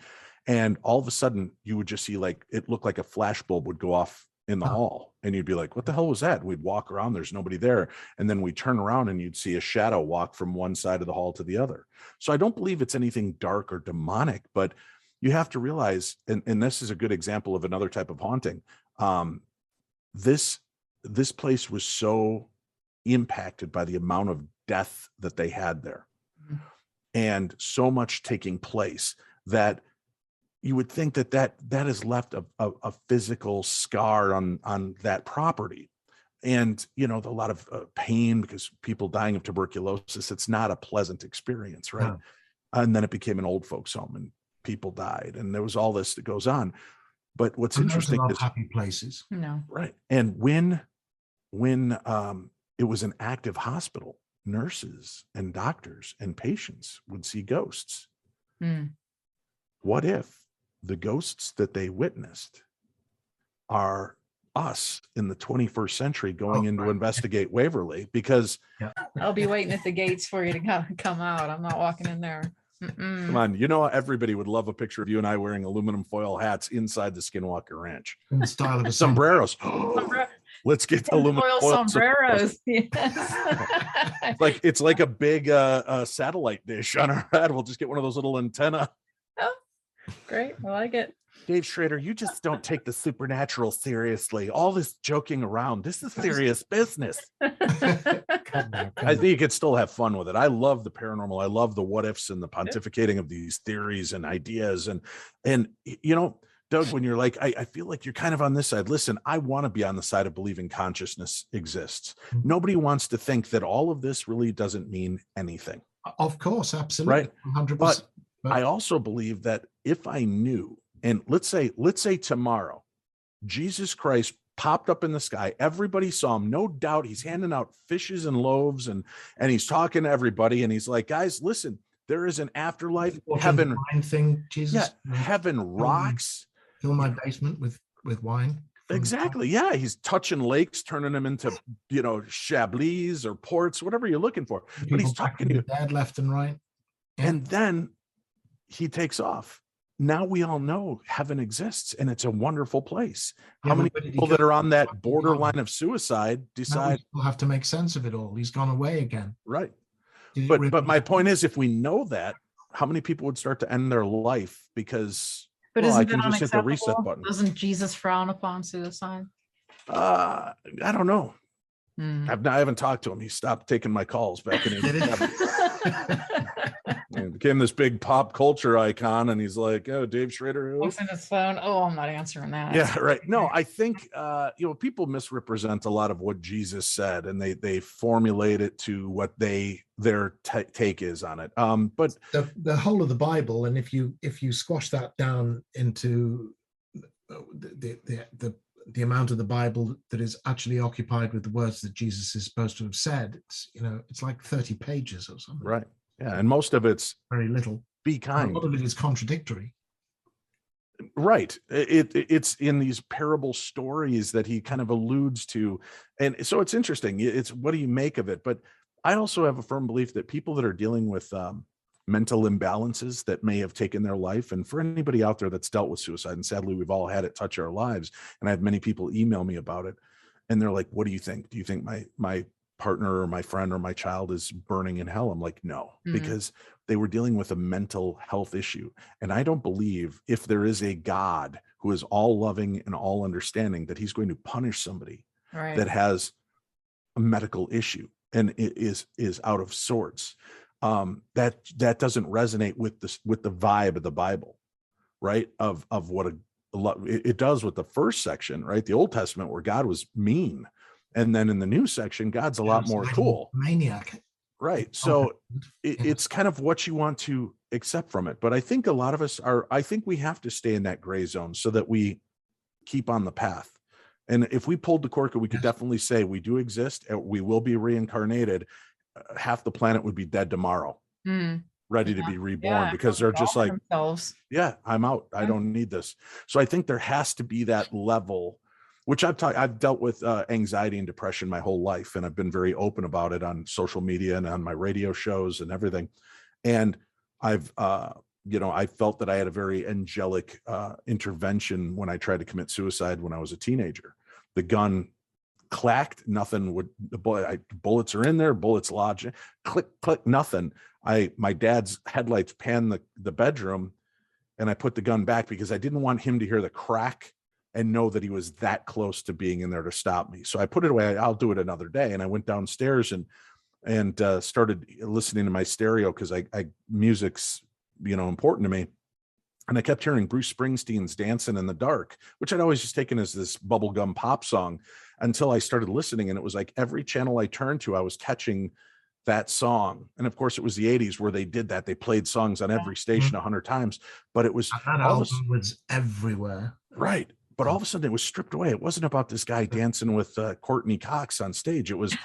And all of a sudden you would just see, like, it looked like a flash bulb would go off in the hall. And you'd be like, what the hell was that? We'd walk around, there's nobody there. And then we turn around and you'd see a shadow walk from one side of the hall to the other. So I don't believe it's anything dark or demonic, but you have to realize, and this is a good example of another type of haunting. This place was so impacted by the amount of death that they had there. Mhm. And so much taking place that you would think that has left a physical scar on that property. And, you know, a lot of pain because people dying of tuberculosis, it's not a pleasant experience, right? No. And then it became an old folks home and people died and there was all this that goes on. But what's And those are interesting not is, happy places. No. right. And when it was an active hospital, nurses and doctors and patients would see ghosts. Mm. What if the ghosts that they witnessed are us in the 21st century going in to investigate Waverly? Because I'll be waiting at the gates for you to come out. I'm not walking in there. come on, you know, everybody would love a picture of you and I wearing aluminum foil hats inside the Skinwalker Ranch. In the style of a Sombreros. Let's get the aluminum foil sombreros. Yes. It's like a big satellite dish on our head. We'll just get one of those little antenna. Oh, great. I like it. Dave Schrader, you just don't take the supernatural seriously. All this joking around, this is serious business. I think you could still have fun with it. I love the paranormal. I love the what ifs and the pontificating of these theories and ideas. And you know, Doug, when you're like, I feel like you're kind of on this side. Listen, I want to be on the side of believing consciousness exists. Nobody wants to think that all of this really doesn't mean anything. Of course, absolutely. Right. 100%. But I also believe that if I knew, and let's say tomorrow, Jesus Christ popped up in the sky, everybody saw him, no doubt he's handing out fishes and loaves and he's talking to everybody and he's like, guys, listen, there is an afterlife, heaven thing, Jesus. Yeah, heaven rocks. Fill my basement with wine. Exactly. Yeah. He's touching lakes, turning them into, you know, Chablis or ports, whatever you're looking for. But he's talking to you dead left and right. Yeah. And then he takes off. Now we all know heaven exists and it's a wonderful place. How many people that are on that borderline of suicide decide we'll have to make sense of it all? He's gone away again. Right. But my point is, if we know that, how many people would start to end their life because I can just hit the reset button? Doesn't Jesus frown upon suicide? I don't know. I haven't talked to him. He stopped taking my calls back in and became this big pop culture icon. And he's like, "Oh, Dave Schrader." Looks in his phone. Oh, I'm not answering that. Yeah, right. No, I think people misrepresent a lot of what Jesus said, and they formulate it to what their take is on it. But the whole of the Bible, and if you squash that down into the amount of the Bible that is actually occupied with the words that Jesus is supposed to have said, it's like 30 pages or something. Right. Yeah. And most of it's very little. Be kind. A lot of it is contradictory. Right. It's in these parable stories that he kind of alludes to. And so it's interesting. It's what do you make of it? But I also have a firm belief that people that are dealing with mental imbalances that may have taken their life, and for anybody out there that's dealt with suicide, and sadly we've all had it touch our lives, and I have many people email me about it, and they're like, what do you think? Do you think my partner or my friend or my child is burning in hell? I'm like, no, because they were dealing with a mental health issue. And I don't believe, if there is a God who is all loving and all understanding, that he's going to punish somebody that has a medical issue and is out of sorts. That doesn't resonate with the vibe of the Bible, right? Of what it does with the first section, right? The Old Testament, where God was mean. And then in the new section, God's a lot more cool. Maniac. Right. So it's kind of what you want to accept from it. But I think a lot of us I think we have to stay in that gray zone so that we keep on the path. And if we pulled the cork, we could definitely say we do exist. We will be reincarnated. Half the planet would be dead tomorrow, ready to be reborn, because they're just like, yeah, I'm out. I don't need this. So I think there has to be that level, which I've dealt with anxiety and depression my whole life. And I've been very open about it on social media and on my radio shows and everything. And I felt that I had a very angelic intervention when I tried to commit suicide when I was a teenager. The gun clacked, nothing would, bullets are in there, bullets lodge, click, click, nothing. My dad's headlights panned the bedroom, and I put the gun back because I didn't want him to hear the crack and know that he was that close to being in there to stop me. So I put it away. I'll do it another day. And I went downstairs, and and started listening to my stereo because I music's, important to me. And I kept hearing Bruce Springsteen's Dancing in the Dark, which I'd always just taken as this bubblegum pop song until I started listening. And it was like every channel I turned to, I was catching that song. And of course, it was the 80s where they did that. They played songs on every station 100 times, but it was that album was everywhere. Right. But all of a sudden it was stripped away. It wasn't about this guy dancing with Courtney Cox on stage. It was,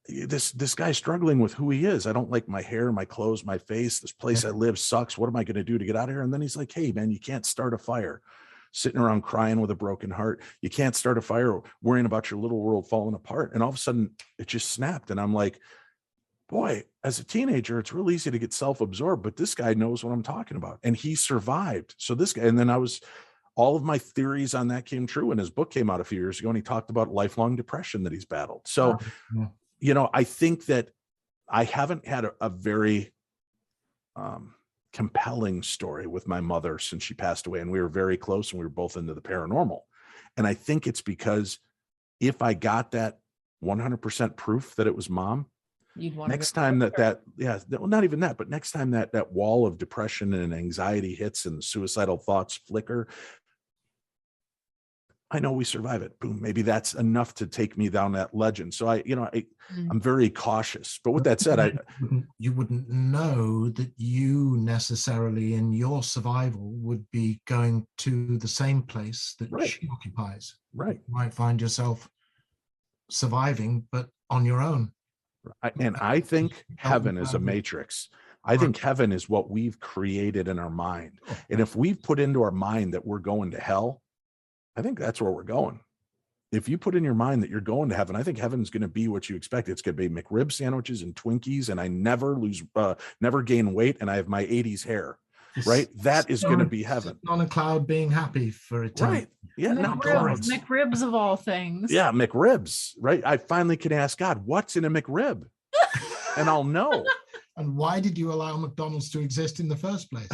this guy struggling with who he is. I don't like my hair, my clothes, my face. This place I live sucks. What am I going to do to get out of here? And then he's like, hey, man, you can't start a fire sitting around crying with a broken heart. You can't start a fire worrying about your little world falling apart. And all of a sudden it just snapped. And I'm like, boy, as a teenager, it's real easy to get self-absorbed, but this guy knows what I'm talking about. And he survived. So this guy, and then all of my theories on that came true. And his book came out a few years ago and he talked about lifelong depression that he's battled. So, I think that I haven't had a very compelling story with my mother since she passed away. And we were very close and we were both into the paranormal. And I think it's because if I got that 100% proof that it was mom, next time not even that, but next time that wall of depression and anxiety hits and suicidal thoughts flicker, I know we survive it. Boom. Maybe that's enough to take me down that legend. So I'm very cautious. But with that said, you wouldn't know that you necessarily in your survival would be going to the same place that she occupies. Right. You might find yourself surviving, but on your own. And I think heaven is a matrix. I think heaven is what we've created in our mind. And if we've put into our mind that we're going to hell, I think that's where we're going. If you put in your mind that you're going to heaven, I think heaven's going to be what you expect. It's going to be McRib sandwiches and Twinkies, and I never gain weight, and I have my 80s hair. Right? That is going to be heaven. On a cloud being happy for eternity. Right. Yeah, not clouds. McRibs of all things. Yeah, McRibs. Right. I finally can ask God, what's in a McRib? And I'll know. And why did you allow McDonald's to exist in the first place?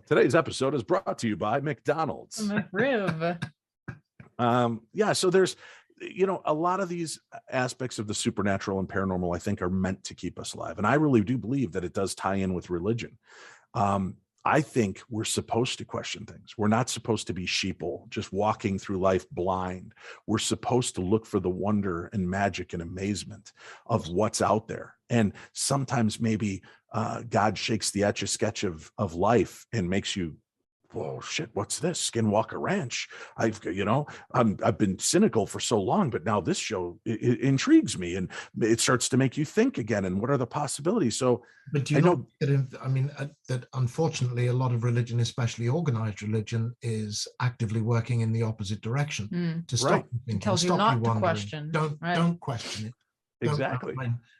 Today's episode is brought to you by McDonald's. McRib. So there's, a lot of these aspects of the supernatural and paranormal, I think, are meant to keep us alive. And I really do believe that it does tie in with religion. I think we're supposed to question things. We're not supposed to be sheeple, just walking through life blind. We're supposed to look for the wonder and magic and amazement of what's out there. And sometimes maybe God shakes the etch-a-sketch of life and makes you, whoa, shit, what's this? Skinwalker Ranch. I've been cynical for so long, but now this show it intrigues me, and it starts to make you think again. And what are the possibilities? So, but do you know that unfortunately a lot of religion, especially organized religion, is actively working in the opposite direction to stop you thinking, tells you not to question. Don't question it. Exactly.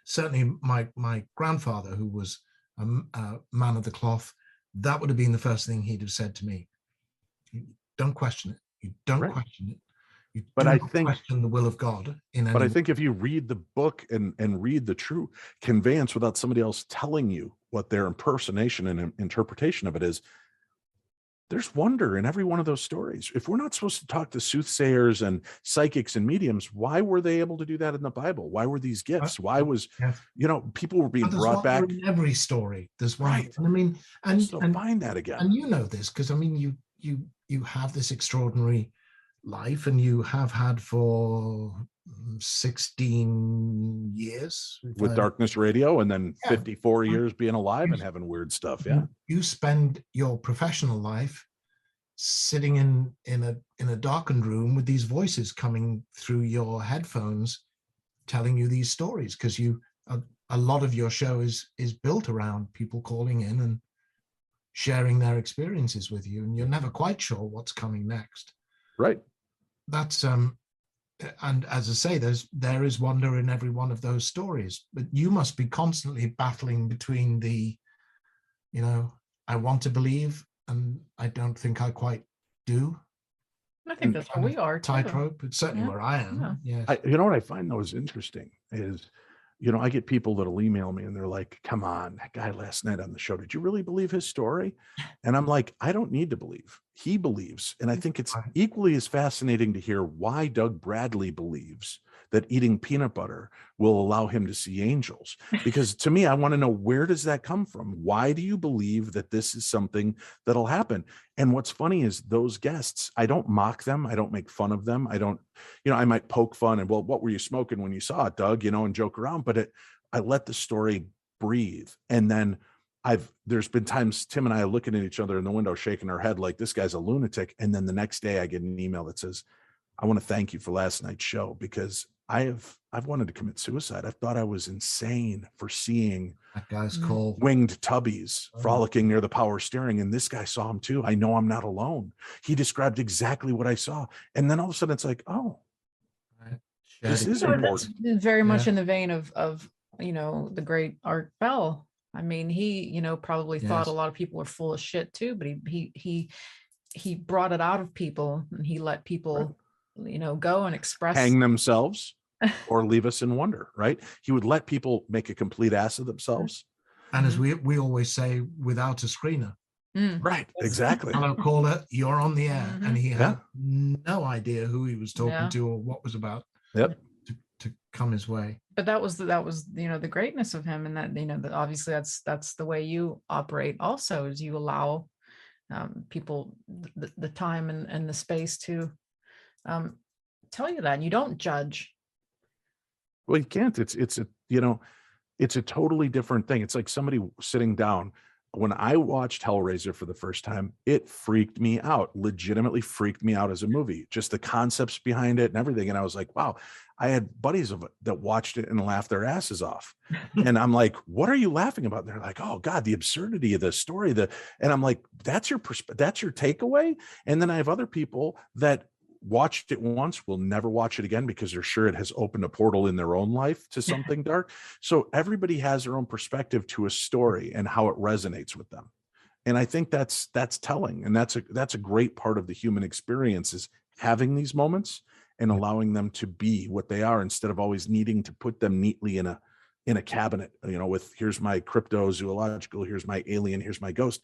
Certainly, my grandfather, who was a man of the cloth, that would have been the first thing he'd have said to me. Don't question it. You don't question it. You don't question the will of God. But I think if you read the book and read the true conveyance without somebody else telling you what their impersonation and interpretation of it is, there's wonder in every one of those stories. If we're not supposed to talk to soothsayers and psychics and mediums, why were they able to do that in the Bible? Why were these gifts? Why was, people were being brought back? In every story, there's one. Right. And and find that again. And you know this because you have this extraordinary life, and you have had for 16 years with Darkness Radio, and then 54 years being alive and having weird stuff. Yeah, you spend your professional life sitting in a darkened room with these voices coming through your headphones telling you these stories, because a lot of your show is built around people calling in and sharing their experiences with you, and you're never quite sure what's coming next. Right. That's and as I say, there is wonder in every one of those stories, but you must be constantly battling between the, I want to believe and I don't think I quite do. I think that's where we are. Tightrope. It's certainly where I am. Yeah. What I find though is interesting is, I get people that'll email me and they're like, come on, that guy last night on the show, did you really believe his story? And I'm like, I don't need to believe. He believes. And I think it's equally as fascinating to hear why Doug Bradley believes that eating peanut butter will allow him to see angels. Because to me, I want to know, where does that come from? Why do you believe that this is something that'll happen? And what's funny is those guests, I don't mock them. I don't make fun of them. I don't, I might poke fun and, well, what were you smoking when you saw it, Doug, and joke around, but I let the story breathe. And then there's been times Tim and I are looking at each other in the window, shaking our head like, this guy's a lunatic. And then the next day I get an email that says, I want to thank you for last night's show, because I've wanted to commit suicide. I thought I was insane for seeing That guy's called winged tubbies frolicking near the power steering. And this guy saw him too. I know I'm not alone. He described exactly what I saw. And then all of a sudden it's like, oh, this is important. That's very much in the vein of the great Art Bell. I mean, he, probably thought a lot of people were full of shit too, but he brought it out of people, and he let people, go and express, hang themselves or leave us in wonder, right? He would let people make a complete ass of themselves. And as we always say, without a screener. Right, exactly. Hello, caller, you're on the air. And he had no idea who he was talking to or what was about to come his way. But that was the greatness of him, and that that obviously that's the way you operate also, is you allow people the time and the space to tell you that, and you don't judge. Well, you can't. It's a totally different thing. It's like somebody sitting down. When I watched Hellraiser for the first time, it freaked me out, legitimately freaked me out as a movie, just the concepts behind it and everything. And I was like, wow, I had buddies that watched it and laughed their asses off. And I'm like, what are you laughing about? And they're like, oh God, the absurdity of the story. And I'm like, that's your takeaway. And then I have other people that watched it once, will never watch it again because they're sure it has opened a portal in their own life to something dark. So everybody has their own perspective to a story and how it resonates with them. And I think that's telling. And that's a great part of the human experience, is having these moments and allowing them to be what they are, instead of always needing to put them neatly in a cabinet, with here's my cryptozoological, here's my alien, here's my ghost.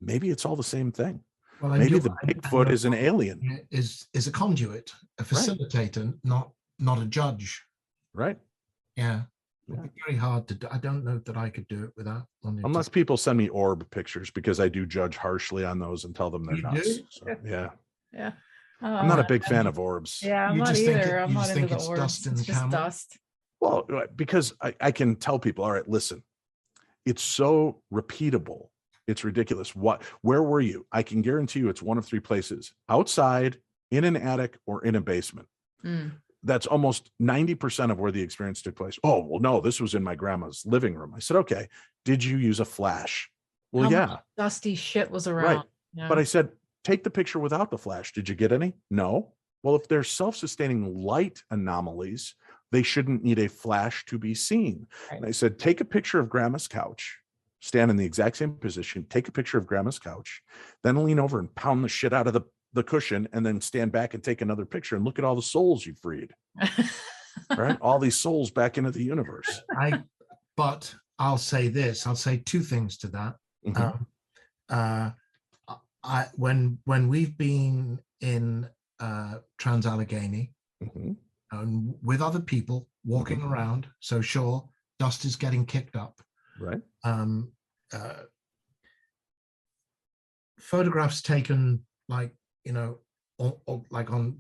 Maybe it's all the same thing. Well, maybe the Bigfoot is an alien, is a conduit, a facilitator, not a judge. Right. Yeah. It'd be very hard to do. I don't know that I could do it without. Unless people send me orb pictures, because I do judge harshly on those and tell them they're nuts. So, yeah. Yeah. I'm not a big fan of orbs. Yeah, I'm not either. I'm not into the orbs. Dust in the camera? Dust. Well, because I can tell people, all right, listen, it's so repeatable. It's ridiculous. Where were you? I can guarantee you it's one of three places: outside, in an attic, or in a basement. That's almost 90% of where the experience took place. Oh, well, no, this was in my grandma's living room. I said, okay, did you use a flash? Well, How much dusty shit was around. Right. Yeah. But I said, take the picture without the flash. Did you get any? No. Well, if they're self-sustaining light anomalies, they shouldn't need a flash to be seen. Right. And I said, take a picture of grandma's couch, stand in the exact same position, take a picture of grandma's couch, then lean over and pound the shit out of the cushion, and then stand back and take another picture and look at all the souls you freed. Right? All these souls back into the universe. But I'll say this, I'll say two things to that. When we've been in Trans-Allegheny and with other people walking around, so sure, dust is getting kicked up. Right. Photographs taken like, like on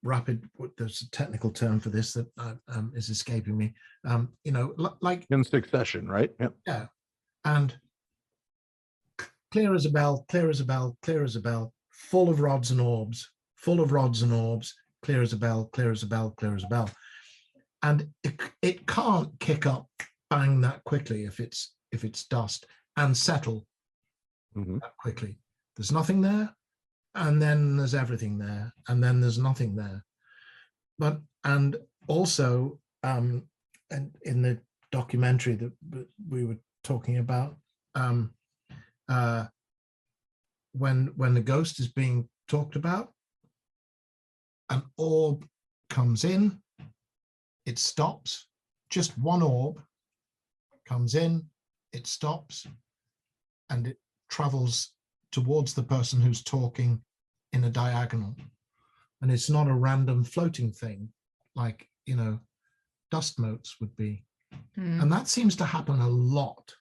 rapid, there's a technical term for this that is escaping me, like in succession, right? Yep. Yeah. And clear as a bell, clear as a bell, clear as a bell, full of rods and orbs, full of rods and orbs, clear as a bell, clear as a bell, clear as a bell. And it can't kick up bang that quickly if it's dust, and settle that quickly. There's nothing there, and then there's everything there, and then there's nothing there. And also and in the documentary that we were talking about, when the ghost is being talked about, an orb comes in, it stops, just one orb comes in, it stops, and it travels towards the person who's talking in a diagonal. And it's not a random floating thing, like, dust motes would be. Hmm. And that seems to happen a lot.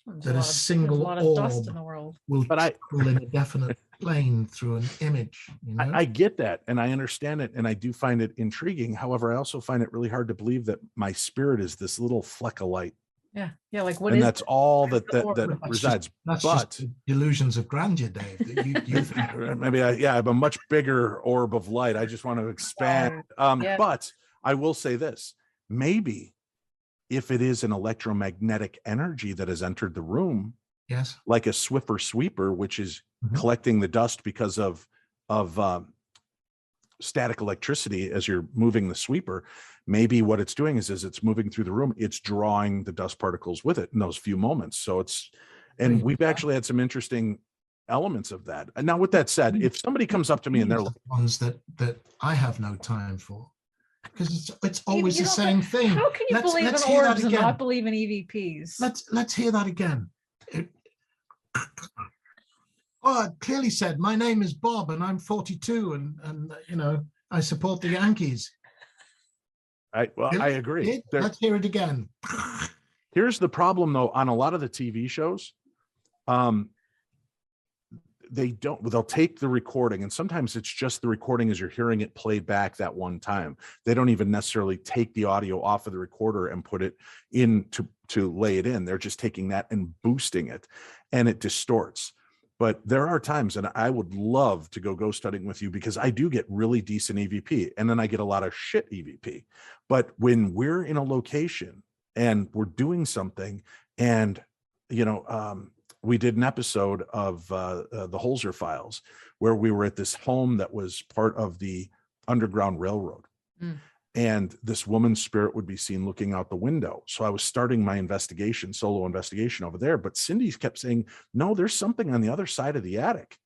There's That a there's single a lot of dust orb in the world. will But travel in a definite plane through an image. I get that, and I understand it, and I do find it intriguing. However, I also find it really hard to believe that my spirit is this little fleck of light, Yeah. Like what and is that's all Where's that the orb? that resides. That's But just delusions of grandeur, Dave. That you think. maybe I have a much bigger orb of light. I just want to expand. Yeah. But I will say this: maybe if it is an electromagnetic energy that has entered the room, Yes. like a Swiffer sweeper, which is Mhm. collecting the dust because of static electricity as you're moving the sweeper, maybe what it's doing is it's moving through the room, it's drawing the dust particles with it in those few moments. So and we've actually had some interesting elements of that. And now with that said, if somebody comes up to me and they're These are the ones that I have no time for, because it's You- always you the don't same think- thing. How can you Let's believe in hear that orbs and again. not believe in EVPs? Let's hear that again. Oh, it clearly said, my name is Bob and I'm 42 and I support the Yankees. I agree. Let's hear it again. Here's the problem though, on a lot of the TV shows, they'll take the recording, and sometimes it's just the recording as you're hearing it played back that one time. They don't even necessarily take the audio off of the recorder and put it in to lay it in. They're just taking that and boosting it, and it distorts. But there are times, and I would love to go ghost hunting with you, because I do get really decent EVP, and then I get a lot of shit EVP. But when we're in a location and we're doing something, and we did an episode of the Holzer Files where we were at this home that was part of the Underground Railroad. Mm. And this woman's spirit would be seen looking out the window. So I was starting my solo investigation over there. But Cindy kept saying, no, there's something on the other side of the attic.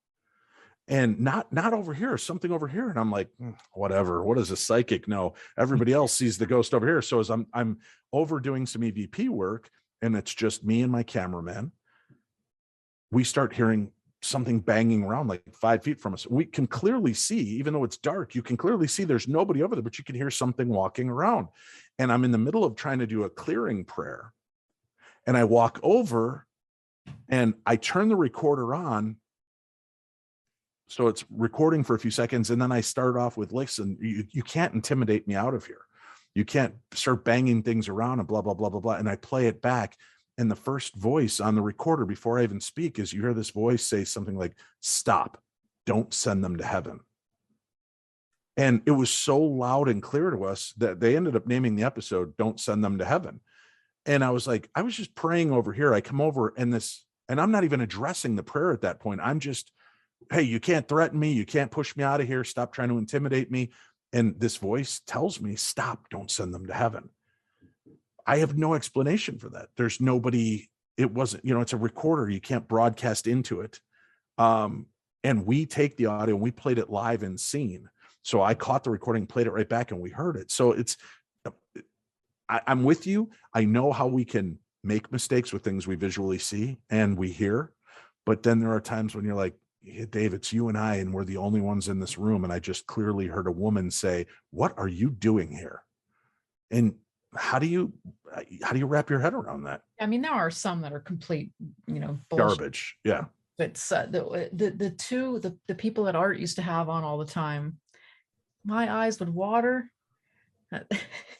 And not over here, something over here. And I'm like, whatever. What does a psychic know? Everybody else sees the ghost over here. So as I'm overdoing some EVP work, and it's just me and my cameraman, we start hearing something banging around like 5 feet from us. We can clearly see, even though it's dark, you can clearly see there's nobody over there, but you can hear something walking around. And I'm in the middle of trying to do a clearing prayer. And I walk over and I turn the recorder on. So it's recording for a few seconds. And then I start off with, listen, you can't intimidate me out of here. You can't start banging things around and blah, blah, blah, blah, blah. And I play it back. And the first voice on the recorder before I even speak is you hear this voice say something like, stop, don't send them to heaven. And it was so loud and clear to us that they ended up naming the episode, Don't Send Them to Heaven. And I was like, I was just praying over here. I come over and I'm not even addressing the prayer at that point. I'm just, hey, you can't threaten me. You can't push me out of here. Stop trying to intimidate me. And this voice tells me, stop, don't send them to heaven. I have no explanation for that. There's nobody, it wasn't, it's a recorder. You can't broadcast into it. And we take the audio and we played it live in scene. So I caught the recording, played it right back, and we heard it. So I'm with you. I know how we can make mistakes with things we visually see and we hear, but then there are times when you're like, hey, Dave, it's you and I, and we're the only ones in this room. And I just clearly heard a woman say, what are you doing here? And how do you wrap your head around that? I mean, there are some that are complete, bullshit. Garbage. Yeah. But the people that Art used to have on all the time, my eyes would water.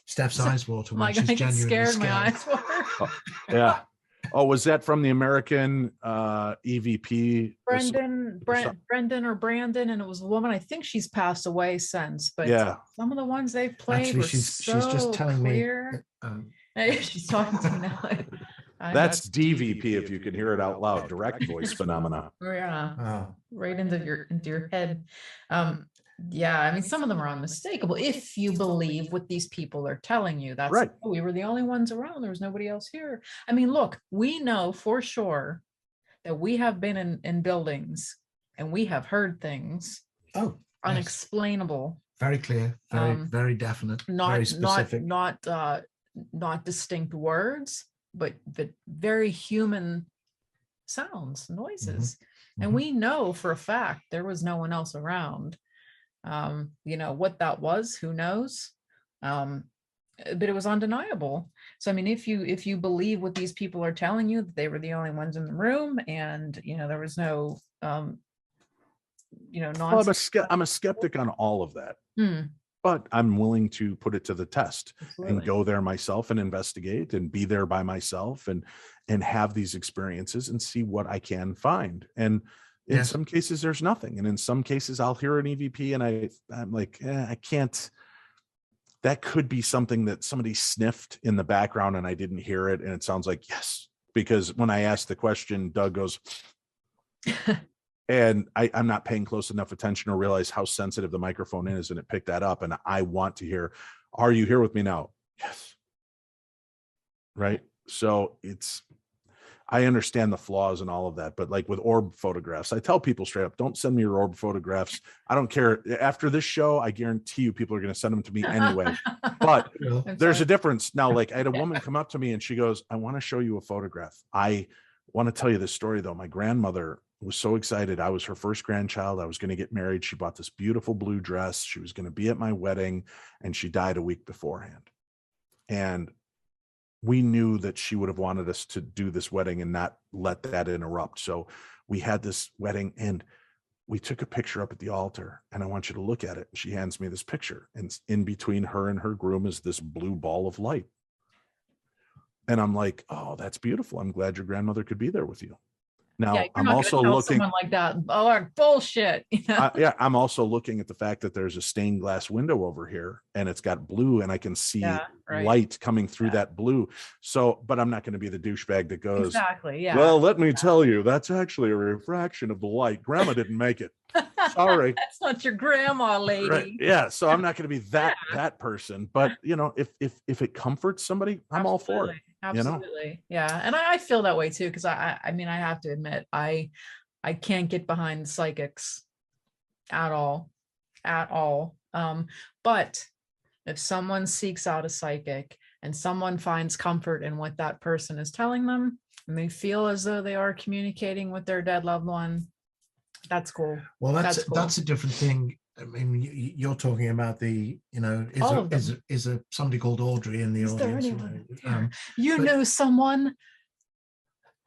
Steph's eyes water. My She's God, I get genuinely scared. My eyes water. Yeah. Oh, was that from the American EVP? Brendan, and it was a woman. I think she's passed away since, but yeah, some of the ones they played actually, were she's so just telling clear. me. She's talking to me now. That's DVP if you can hear it out loud. Direct voice phenomena. Yeah, Oh. right into your head. Yeah, I mean, some of them are unmistakable if you believe what these people are telling you. That's right. We were the only ones around. There was nobody else here. I mean, look, we know for sure that we have been in buildings and we have heard things. Oh, unexplainable. Yes. Very clear, very definite, very specific. Not distinct words, but very human sounds, noises. Mm-hmm. And we know for a fact there was no one else around. What that was, who knows? But it was undeniable. So I mean, if you believe what these people are telling you, that they were the only ones in the room, and there was no nonsense. Well, I'm a skeptic on all of that. But I'm willing to put it to the test. Absolutely. And go there myself and investigate and be there by myself and have these experiences and see what I can find. And in some cases, there's nothing. And in some cases, I'll hear an EVP and I'm like, I can't. That could be something that somebody sniffed in the background and I didn't hear it. And it sounds like, yes, because when I asked the question, Doug goes, and I'm not paying close enough attention to realize how sensitive the microphone is. And it picked that up. And I want to hear, are you here with me now? Yes. Right. So I understand the flaws and all of that, but like with orb photographs, I tell people straight up, don't send me your orb photographs. I don't care. After this show, I guarantee you people are going to send them to me anyway. But there's a difference. Now, like I had a woman come up to me and she goes, I want to show you a photograph. I want to tell you this story though. My grandmother was so excited. I was her first grandchild. I was going to get married. She bought this beautiful blue dress. She was going to be at my wedding and she died a week beforehand. And we knew that she would have wanted us to do this wedding and not let that interrupt. So we had this wedding and we took a picture up at the altar and I want you to look at it. She hands me this picture and in between her and her groom is this blue ball of light. And I'm like, oh, that's beautiful. I'm glad your grandmother could be there with you. Now I'm also looking like that. Oh, bullshit. I'm also looking at the fact that there's a stained glass window over here and it's got blue and I can see light coming through that blue. So, but I'm not going to be the douchebag that goes, exactly. Yeah. Well, let me tell you, that's actually a refraction of the light. Grandma didn't make it. Sorry. That's not your grandma, lady. Right. Yeah. So I'm not going to be that person, but if it comforts somebody, I'm all for it. Absolutely. Yeah. And I feel that way too. Cause I mean, I have to admit, I can't get behind psychics at all. But if someone seeks out a psychic and someone finds comfort in what that person is telling them, and they feel as though they are communicating with their dead loved one, that's cool. Well, that's a different thing. I mean, you're talking about the, is a somebody called Audrey in the audience? You knew someone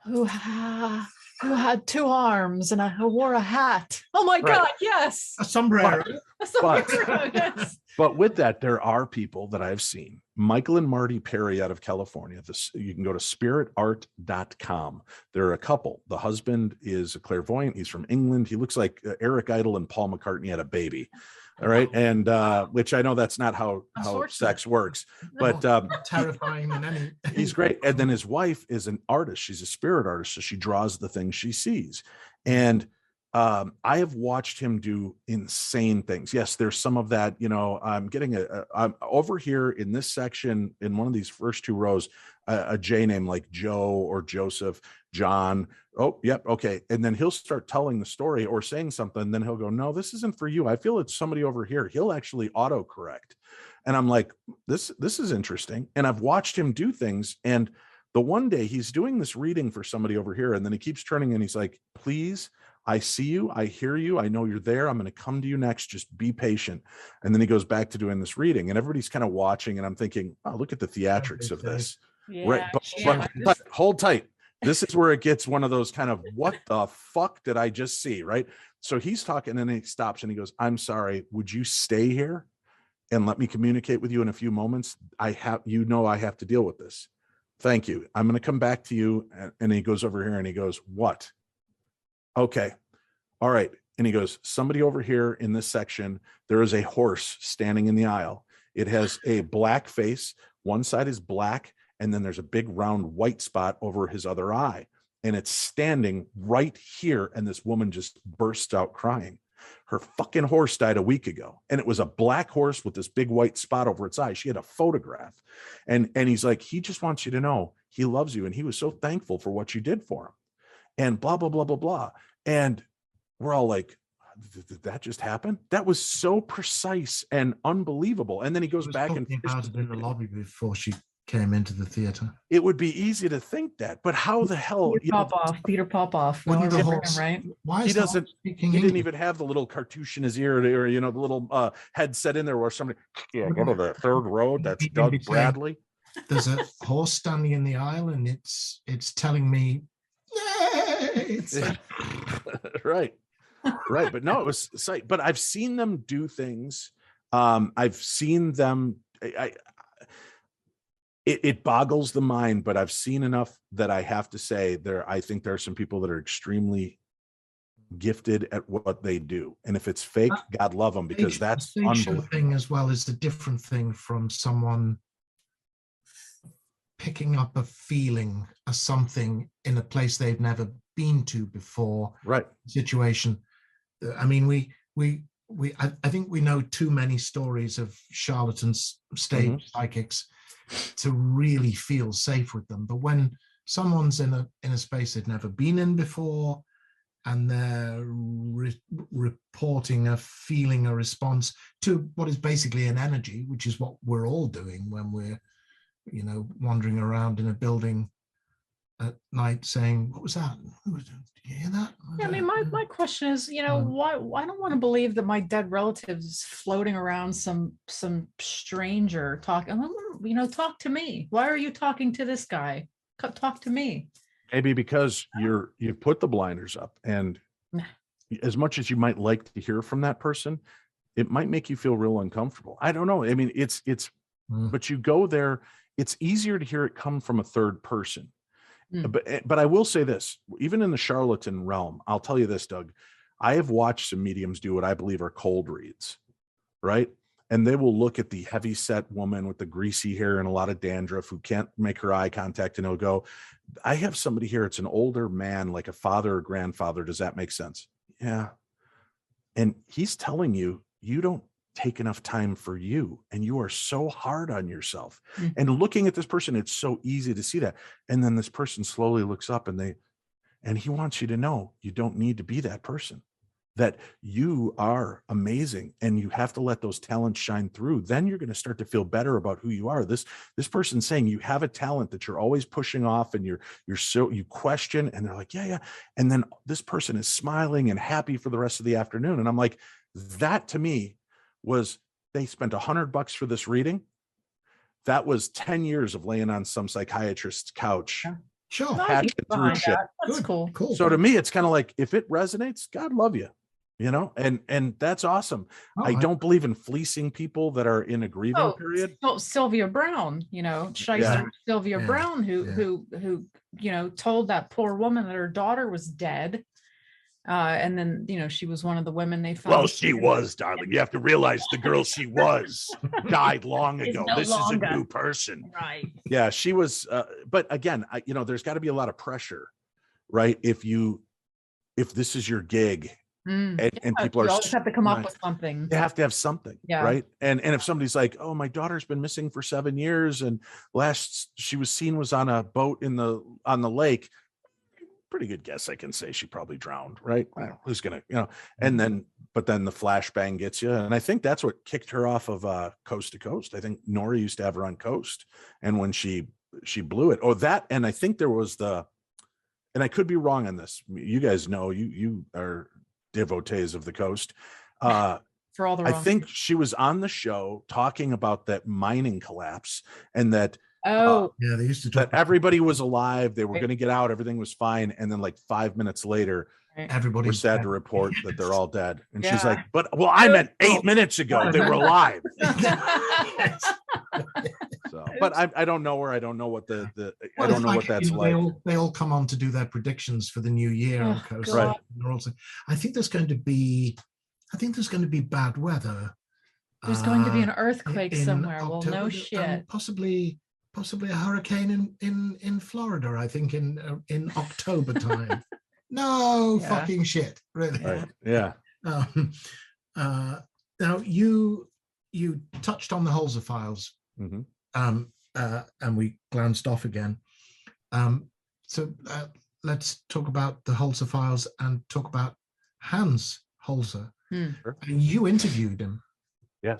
who had two arms and who wore a hat. Oh my God, yes. A sombrero. Yes. But with that, there are people that I've seen. Michael and Marty Perry out of California. You can go to spiritart.com. They're a couple. The husband is a clairvoyant. He's from England. He looks like Eric Idle and Paul McCartney had a baby. All right. And which I know that's not how sex works, but terrifying than any. He's great. And then his wife is an artist. She's a spirit artist. So she draws the things she sees. And I have watched him do insane things. Yes, there's some of that, I'm getting I'm over here in this section in one of these first two rows, a J name like Joe or Joseph, John. Oh, yep. Okay. And then he'll start telling the story or saying something. Then he'll go, no, this isn't for you. I feel it's somebody over here. He'll actually autocorrect. And I'm like, this is interesting. And I've watched him do things. And the one day he's doing this reading for somebody over here. And then he keeps turning and he's like, please, I see you. I hear you. I know you're there. I'm going to come to you next. Just be patient. And then he goes back to doing this reading and everybody's kind of watching. And I'm thinking, oh, look at the theatrics of this. Yeah, right. But hold tight. This is where it gets one of those kind of, what the fuck did I just see? Right. So he's talking and then he stops and he goes, I'm sorry. Would you stay here and let me communicate with you in a few moments? I have to deal with this. Thank you. I'm going to come back to you. And he goes over here and he goes, what? Okay. All right. And he goes, somebody over here in this section, there is a horse standing in the aisle. It has a black face. One side is black. And then there's a big round white spot over his other eye. And it's standing right here. And this woman just bursts out crying. Her fucking horse died a week ago. And it was a black horse with this big white spot over its eye. She had a photograph. And he's like, he just wants you to know he loves you. And he was so thankful for what you did for him. And blah, blah, blah, blah, blah. And we're all like, did that just happen? That was so precise and unbelievable. And then he goes back and about it in the lobby before she came into the theater. It would be easy to think that, but how the hell? Peter Popoff. Wouldn't the Remember horse, him, right? why He is the horse doesn't. speaking He didn't English? even have the little cartouche in his ear, or the little headset in there where somebody. Yeah, go to the third row. That's He Doug didn't say- Bradley. There's a horse standing in the aisle, and it's telling me, "Yay!" It's like, Right, but no, it was sight. But I've seen them do things. I've seen them. It boggles the mind, but I've seen enough that I have to say I think there are some people that are extremely gifted at what they do, and if it's fake, God love them, because that's the stage show unbelievable. thing as well is a different thing from someone picking up a feeling, a something in a place they've never been to before. Right. Situation. I mean, I think we know too many stories of charlatans, stage psychics, to really feel safe with them. But when someone's in a space they've never been in before, and they're reporting a feeling, a response to what is basically an energy, which is what we're all doing when we're, wandering around in a building at night saying, "What was that? Did you hear that?" Yeah, I mean, my question is, why I don't want to believe that my dead relative is floating around some stranger talking. Talk to me. Why are you talking to this guy? Talk to me. Maybe because you've put the blinders up, and as much as you might like to hear from that person, it might make you feel real uncomfortable. I don't know. I mean, it's but you go there, it's easier to hear it come from a third person. But I will say this, even in the charlatan realm, I'll tell you this, Doug, I have watched some mediums do what I believe are cold reads, right? And they will look at the heavy set woman with the greasy hair and a lot of dandruff who can't make her eye contact, and he'll go, "I have somebody here. It's an older man, like a father or grandfather. Does that make sense?" Yeah. And he's telling you, you don't take enough time for you, and you are so hard on yourself. And looking at this person, it's so easy to see that. And then this person slowly looks up, and he wants you to know you don't need to be that person, that you are amazing, and you have to let those talents shine through. Then you're going to start to feel better about who you are. This person's saying you have a talent that you're always pushing off, and you question, and they're like, yeah. And then this person is smiling and happy for the rest of the afternoon. And I'm like, that to me was, they spent $100 for this reading. That was 10 years of laying on some psychiatrist's couch. Yeah. Sure. Hacking through shit. That's cool. So to me, it's kind of like, if it resonates, God love you, and that's awesome. I don't believe in fleecing people that are in a grieving period. Sylvia Brown, Shyster Sylvia Brown, who told that poor woman that her daughter was dead. And then, she was one of the women they found. Well, she was, darling. You have to realize the girl she was died long ago. This is a new person. Right. Yeah, she was. But again, there's got to be a lot of pressure, right? If this is your gig, and people are, you always have to come up with something. You have to have something, right? And if somebody's like, "Oh, my daughter's been missing for 7 years, and last she was seen was on a boat on the lake," pretty good guess I can say she probably drowned, right? Who's gonna, and then but then the flashbang gets you, and I think that's what kicked her off of Coast to Coast. I think Nora used to have her on Coast, and when she blew it, and I think there was and I could be wrong on this. You guys know, you are devotees of the Coast. For all the wrong I think she was on the show talking about that mining collapse, and that yeah, they used to that everybody was alive, they were going to get out, everything was fine, and then like 5 minutes later, everybody was sad to report that they're all dead. And she's like, "But I meant 8 minutes ago they were alive." So, but I don't know her. I don't know what I don't know what that's like. They all come on to do their predictions for the new year on Coast. Right. They're also, I think there's going to be bad weather. There's going to be an earthquake in somewhere. October, Well, no shit. Possibly a hurricane in Florida, I think in October time. No fucking shit, really. Right. Yeah. Now you touched on the Holzer Files, and we glanced off again. So let's talk about the Holzer Files and talk about Hans Holzer. Sure. You interviewed him. Yeah.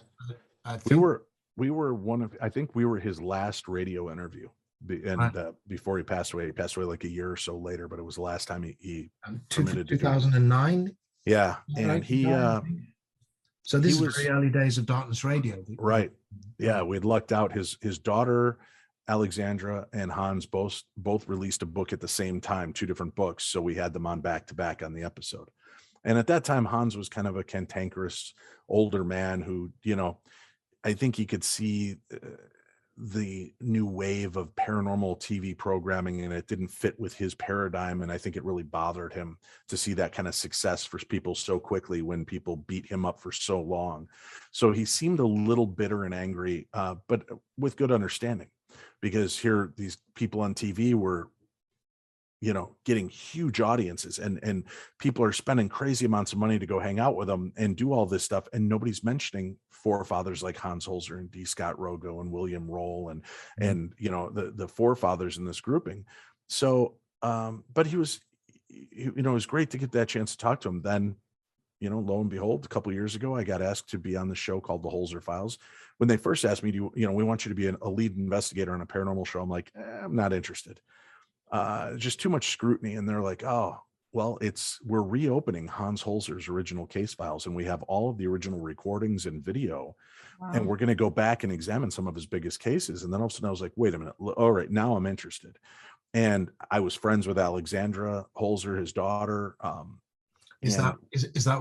I think We were we were I think we were his last radio interview. Before he passed away like a year or so later, but it was the last time he permitted 2009. Yeah. And he so this is very early days of Darkness Radio. Right. Yeah. We'd lucked out. His daughter, Alexandra, and Hans both released a book at the same time, 2 different books. So we had them on back to back on the episode. And at that time, Hans was kind of a cantankerous older man who, you know, I think he could see the new wave of paranormal TV programming, and it didn't fit with his paradigm. And I think it really bothered him to see that kind of success for people so quickly when people beat him up for so long. So he seemed a little bitter and angry, but with good understanding, because here these people on TV were, you know, getting huge audiences, and people are spending crazy amounts of money to go hang out with them and do all this stuff. And nobody's mentioning forefathers like Hans Holzer and D. Scott Rogo and William Roll and you know, the forefathers in this grouping. So, but he was, you know, it was great to get that chance to talk to him. Then, you know, lo and behold, a couple of years ago, I got asked to be on the show called the Holzer Files. When they first asked me, you know, we want you to be a lead investigator on a paranormal show, I'm like, I'm not interested. Just too much scrutiny. And they're like, oh, well, we're reopening Hans Holzer's original case files, and we have all of the original recordings and video. Wow. And we're going to go back and examine some of his biggest cases. And then all of a sudden I was like, wait a minute. All right, now I'm interested. And I was friends with Alexandra Holzer, his daughter. Is that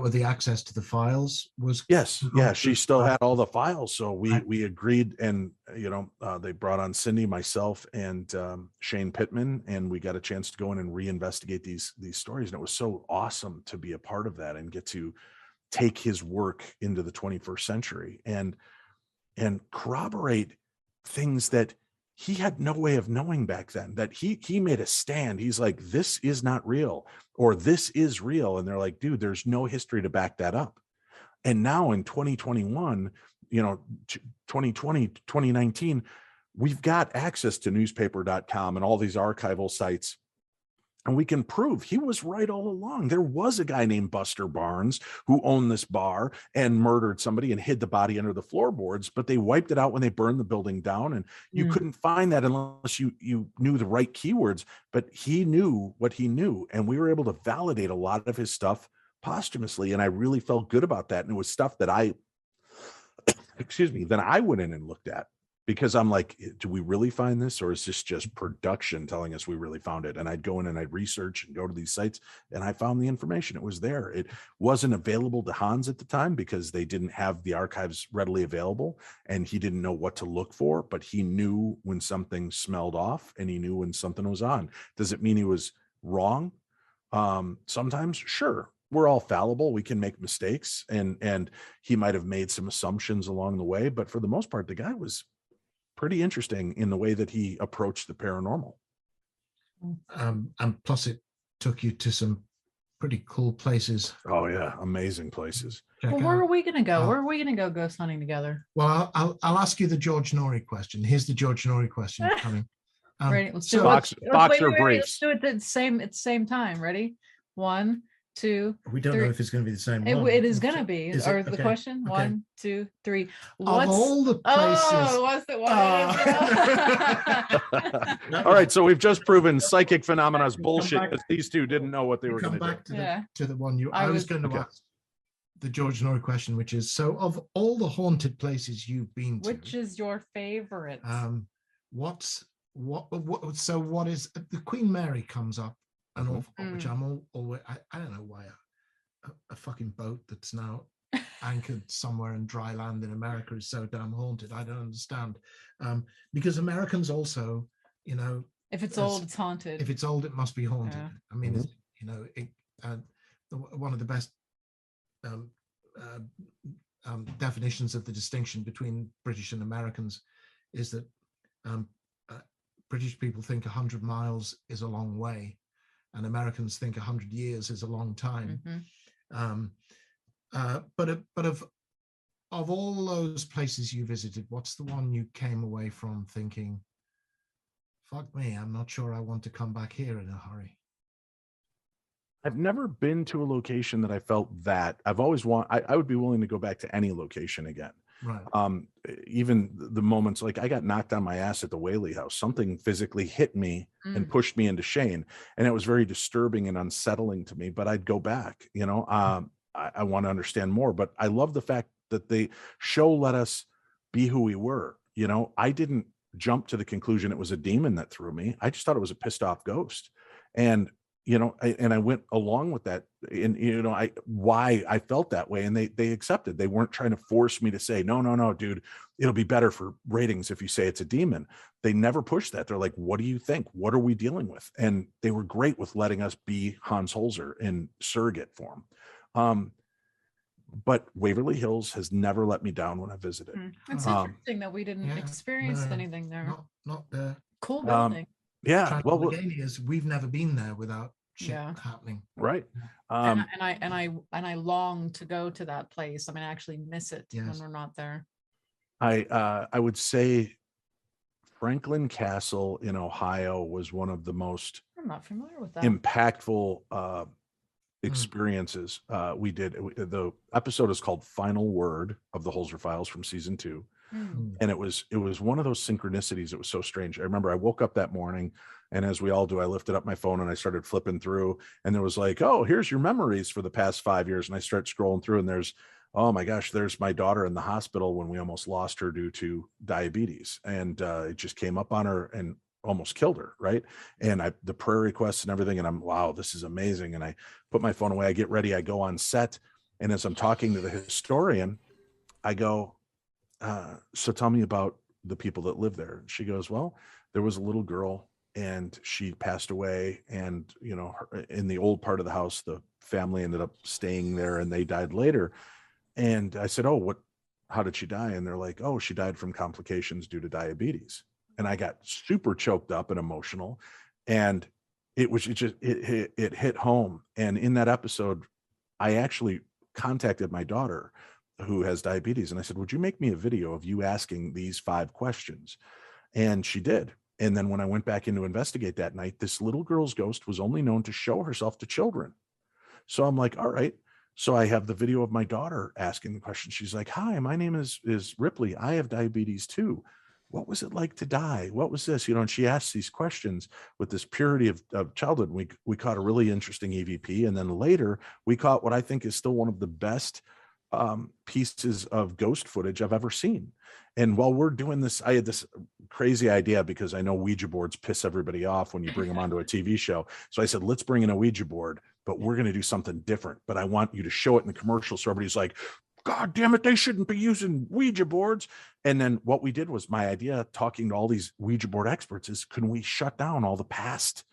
where the access to the files was? Yes. Yeah. She still had all the files. So we agreed, and, you know, they brought on Cindy, myself, and Shane Pittman, and we got a chance to go in and reinvestigate these stories. And it was so awesome to be a part of that and get to take his work into the 21st century and corroborate things that he had no way of knowing back then, that he made a stand. He's like, this is not real, or this is real. And they're like, dude, there's no history to back that up. And now in 2021, you know, 2020, 2019, we've got access to newspaper.com and all these archival sites. And we can prove he was right all along. There was a guy named Buster Barnes who owned this bar and murdered somebody and hid the body under the floorboards, but they wiped it out when they burned the building down. And you couldn't find that unless you knew the right keywords, but he knew what he knew. And we were able to validate a lot of his stuff posthumously. And I really felt good about that. And it was stuff that I went in and looked at, because I'm like, do we really find this, or is this just production telling us we really found it? And I'd go in and I'd research and go to these sites, and I found the information. It was there. It wasn't available to Hans at the time because they didn't have the archives readily available, and he didn't know what to look for, but he knew when something smelled off, and he knew when something was on. Does it mean he was wrong? Sometimes, sure. We're all fallible. We can make mistakes, and he might have made some assumptions along the way, but for the most part, the guy was pretty interesting in the way that he approached the paranormal. And plus it took you to some pretty cool places. Oh yeah, amazing places. Well, where are we going to go? Where are we going to go ghost hunting together? Well, I'll ask you the George Norrie question. Here's the George Norrie question coming. Ready? Let's do it. Boxer briefs. Let's do it at the same time. Ready? 1, 2. We don't 3. know if it's going to be the same one. It is going to be. Or the question? Okay. 1, 2, 3. What's of all the places? Oh, what's the one? All right, so we've just proven psychic phenomena is bullshit because these two didn't know what they were going to do. To the one I was going to ask the George Norrie question, which is, so of all the haunted places you've been to, which is your favorite? What is the Queen Mary comes up an awful lot, which I'm always I don't know why a fucking boat that's now anchored somewhere in dry land in America is so damn haunted. I don't understand, because Americans also, you know, if it's old, it's haunted. If it's old, it must be haunted. Yeah. I mean, you know, one of the best definitions of the distinction between British and Americans is that British people think 100 miles is a long way, and Americans think 100 years is a long time. But of all those places you visited, what's the one you came away from thinking, fuck me, I'm not sure I want to come back here in a hurry? I've never been to a location that I felt that I've always I would be willing to go back to any location again. Right. Even the moments like I got knocked on my ass at the Whaley house, something physically hit me and pushed me into Shane. And it was very disturbing and unsettling to me, but I'd go back, you know, I want to understand more, but I love the fact that the show let us be who we were. You know, I didn't jump to the conclusion it was a demon that threw me. I just thought it was a pissed off ghost. And, you know, I went along with that. And, you know, why I felt that way. And they accepted. They weren't trying to force me to say, no, dude, it'll be better for ratings if you say it's a demon. They never pushed that. They're like, what do you think? What are we dealing with? And they were great with letting us be Hans Holzer in surrogate form. But Waverly Hills has never let me down when I visited. It's interesting that we didn't experience anything there. Not there. Cool building. Yeah. Well, we've never been there without shit happening. Right. And I long to go to that place. I mean, I actually miss it when we're not there. I would say Franklin Castle in Ohio was one of the most I'm not familiar with that. impactful experiences we did. The episode is called Final Word of the Holzer Files from season 2. And it was one of those synchronicities. It was so strange. I remember I woke up that morning, and as we all do, I lifted up my phone and I started flipping through, and there was like, oh, here's your memories for the past 5 years. And I start scrolling through, and there's, oh my gosh, there's my daughter in the hospital when we almost lost her due to diabetes. And it just came up on her and almost killed her. Right. And the prayer requests and everything. And I'm, wow, this is amazing. And I put my phone away, I get ready, I go on set. And as I'm talking to the historian, I go, so tell me about the people that live there. And she goes, well, there was a little girl and she passed away. And, you know, in the old part of the house, the family ended up staying there and they died later. And I said, oh, how did she die? And they're like, oh, she died from complications due to diabetes. And I got super choked up and emotional. And it hit home. And in that episode, I actually contacted my daughter who has diabetes. And I said, would you make me a video of you asking these 5 questions? And she did. And then when I went back in to investigate that night, this little girl's ghost was only known to show herself to children. So I'm like, all right. So I have the video of my daughter asking the question. She's like, hi, my name is Ripley. I have diabetes too. What was it like to die? What was this? You know, and she asked these questions with this purity of childhood. We caught a really interesting EVP. And then later we caught what I think is still one of the best pieces of ghost footage I've ever seen. And while we're doing this, I had this crazy idea because I know Ouija boards piss everybody off when you bring them onto a TV show. So I said, let's bring in a Ouija board, but we're going to do something different. But I want you to show it in the commercial. So everybody's like, God damn it, they shouldn't be using Ouija boards. And then what we did was my idea, talking to all these Ouija board experts, is can we shut down all the past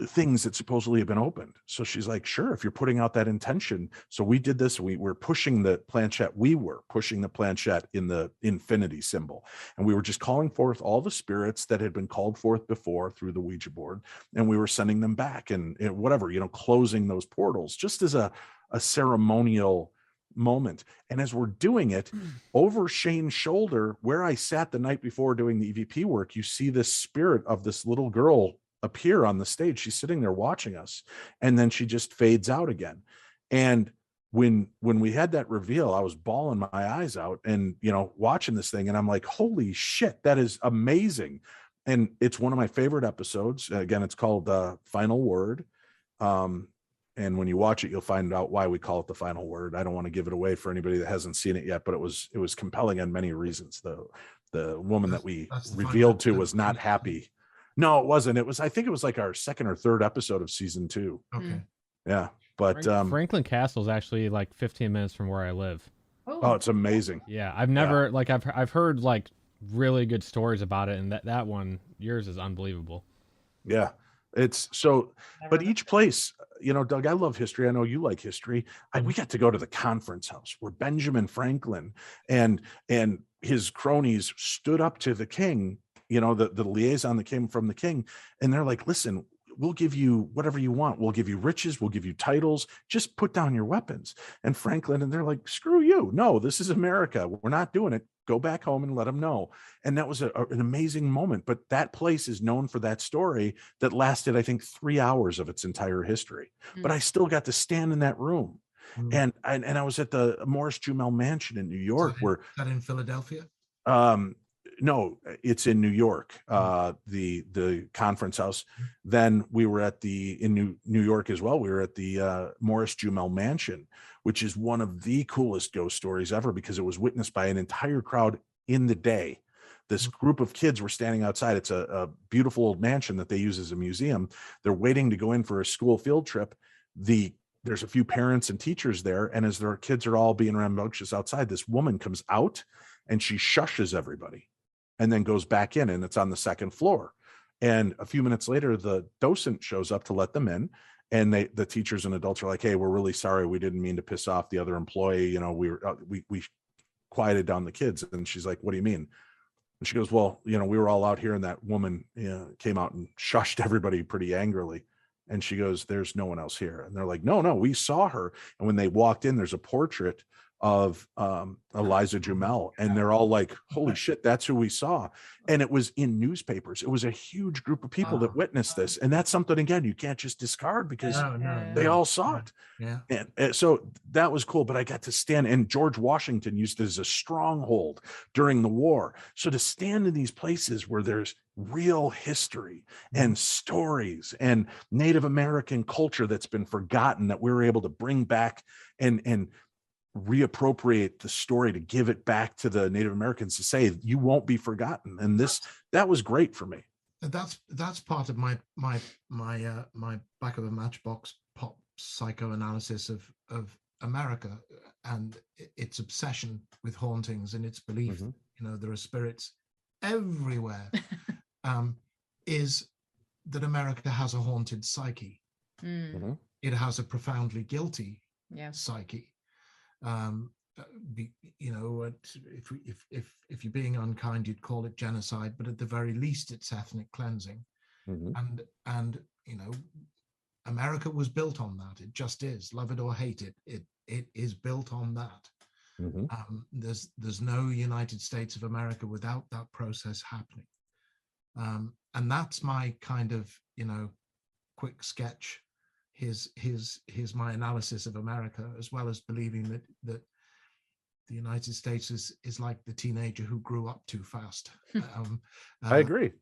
things that supposedly have been opened? So she's like, sure, if you're putting out that intention. So we did this. We were pushing the planchette. We were pushing the planchette in the infinity symbol. And we were just calling forth all the spirits that had been called forth before through the Ouija board. And we were sending them back and whatever, you know, closing those portals just as a ceremonial moment. And as we're doing it, over Shane's shoulder, where I sat the night before doing the EVP work, you see this spirit of this little girl appear on the stage. She's sitting there watching us, and then she just fades out again. And when we had that reveal, I was bawling my eyes out and, you know, watching this thing, and I'm like, holy shit, that is amazing. And it's one of my favorite episodes. Again, it's called Final Word. And when you watch it, you'll find out why we call it the final word. I don't want to give it away for anybody that hasn't seen it yet, but it was compelling on many reasons. The woman that we revealed to was not happy. No, it wasn't. I think it was like our 2nd or 3rd episode of season 2. Okay. Yeah. But Franklin Castle is actually like 15 minutes from where I live. Oh, it's amazing. Yeah. I've never I've heard like really good stories about it. And that one, yours is unbelievable. Yeah. It's so, but each place, you know, Doug, I love history. I know you like history. We got to go to the conference house where Benjamin Franklin and his cronies stood up to the king, you know, the liaison that came from the king. And they're like, listen, we'll give you whatever you want. We'll give you riches. We'll give you titles. Just put down your weapons. And Franklin, and they're like, screw you. No, this is America. We're not doing it. Go back home and let them know. And that was an amazing moment. But that place is known for that story that lasted, I think, 3 hours of its entire history. But I still got to stand in that room. And I was at the Morris Jumel Mansion in New York, Is that in Philadelphia? No, it's in New York, the conference house. Then we were in New York as well. We were at the Morris Jumel Mansion, which is one of the coolest ghost stories ever, because it was witnessed by an entire crowd in the day. This group of kids were standing outside. It's a beautiful old mansion that they use as a museum. They're waiting to go in for a school field trip. There's a few parents and teachers there, and as their kids are all being rambunctious outside, this woman comes out and she shushes everybody and then goes back in, and it's on the second floor. And a few minutes later, the docent shows up to let them in, and the teachers and adults are like, "Hey, we're really sorry. We didn't mean to piss off the other employee. You know, we quieted down the kids." And she's like, "What do you mean?" And she goes, "Well, you know, we were all out here and that woman came out and shushed everybody pretty angrily." And she goes, "There's no one else here." And they're like, no, we saw her. And when they walked in, there's a portrait of Eliza Jumel, and they're all like, "Holy shit, that's who we saw." And it was in newspapers. It was a huge group of people that witnessed this. And that's something, again, you can't just discard, because they all saw it. Yeah. And so that was cool. But I got to stand, and George Washington used it as a stronghold during the war. So to stand in these places where there's real history and stories and Native American culture that's been forgotten, that we were able to bring back and reappropriate the story to give it back to the Native Americans to say, you won't be forgotten. And that was great for me. That's part of my back of a matchbox pop psychoanalysis of America and its obsession with hauntings and its belief, you know, there are spirits everywhere, is that America has a haunted psyche. It has a profoundly guilty psyche. You know, if you're being unkind, you'd call it genocide, but at the very least, it's ethnic cleansing. And you know, America was built on that. It just is. Love it or hate it, it is built on that. There's no United States of America without that process happening. And that's my kind of, you know, quick sketch. Here's my analysis of America, as well as believing that the United States is like the teenager who grew up too fast. I agree.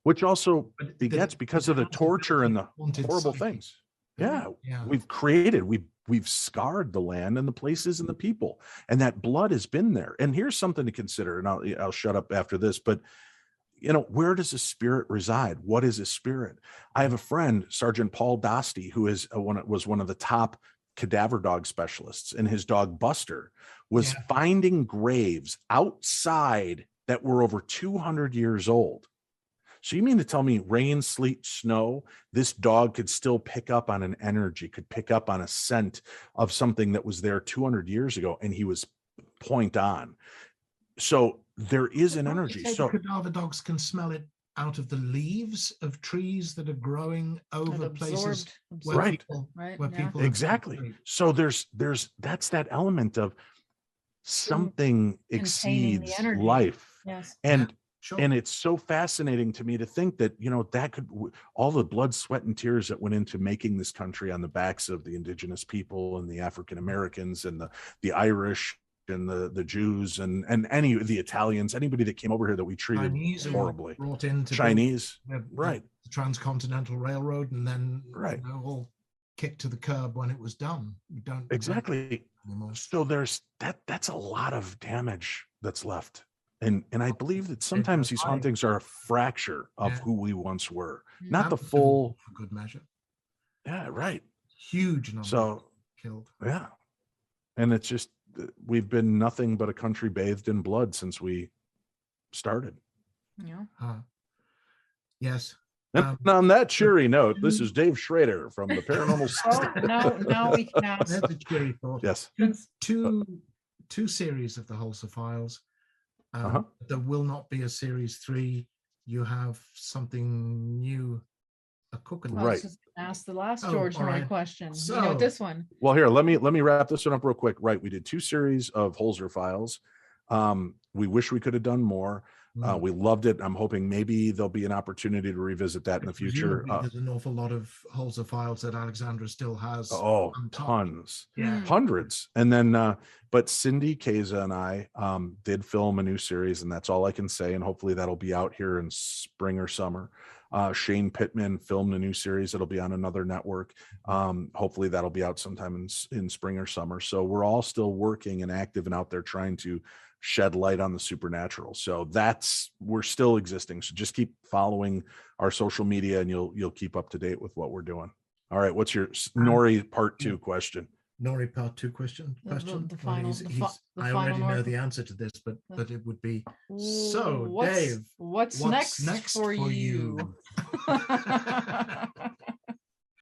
Which also begets because of the torture and the horrible things. Yeah. We've scarred the land and the places and the people, and that blood has been there. And here's something to consider, and I'll shut up after this, but you know, where does a spirit reside? What is a spirit? I have a friend, Sergeant Paul Dosty, who was one of the top cadaver dog specialists, and his dog Buster was finding graves outside that were over 200 years old. So you mean to tell me rain, sleet, snow, this dog could still pick up on an energy, could pick up on a scent of something that was there 200 years ago, and he was point on. So there is an energy. So cadaver dogs can smell it out of the leaves of trees that are growing over places where people exactly. So there's that's that element of something exceeds life. And it's so fascinating to me to think that, you know, that could, all the blood, sweat, and tears that went into making this country on the backs of the indigenous people and the African Americans and the Irish and the Jews and any of the Italians, anybody that came over here that we treated horribly. Brought in to Chinese, the Transcontinental Railroad, and then you know, all kicked to the curb when it was done. We don't exactly anymore. So there's that's a lot of damage that's left. And I believe that sometimes these hauntings are a fracture of who we once were, not the full. For good measure. Yeah, right. Huge number killed. Yeah, and it's just, we've been nothing but a country bathed in blood since we started. Yes. And on that cheery note, this is Dave Schrader from the Paranormal System. Now we can ask. That's a cheery thought. Yes. Two series of the Holzer Files. There will not be a series 3. You have something new, a cooking. I was just gonna ask the last George Murray question. So, you know this one. Well, here, let me wrap this one up real quick. Right, we did 2 series of Holzer Files. We wish we could have done more. We loved it. I'm hoping maybe there'll be an opportunity to revisit that in the future. Presumably there's an awful lot of Holzer Files that Alexandra still has. Oh, on top. tons. Yeah. Hundreds. And then but Cindy Kaza and I did film a new series, and that's all I can say, and hopefully that'll be out here in spring or summer. Shane Pittman filmed a new series that'll be on another network. Hopefully that'll be out sometime in spring or summer. So we're all still working and active and out there trying to shed light on the supernatural. So we're still existing. So just keep following our social media, and you'll keep up to date with what we're doing. All right, what's your Nori part 2 question? Nori part 2 question. The Well, final- I final already know Nori- the answer to this, but it would be so. Dave, what's next for you?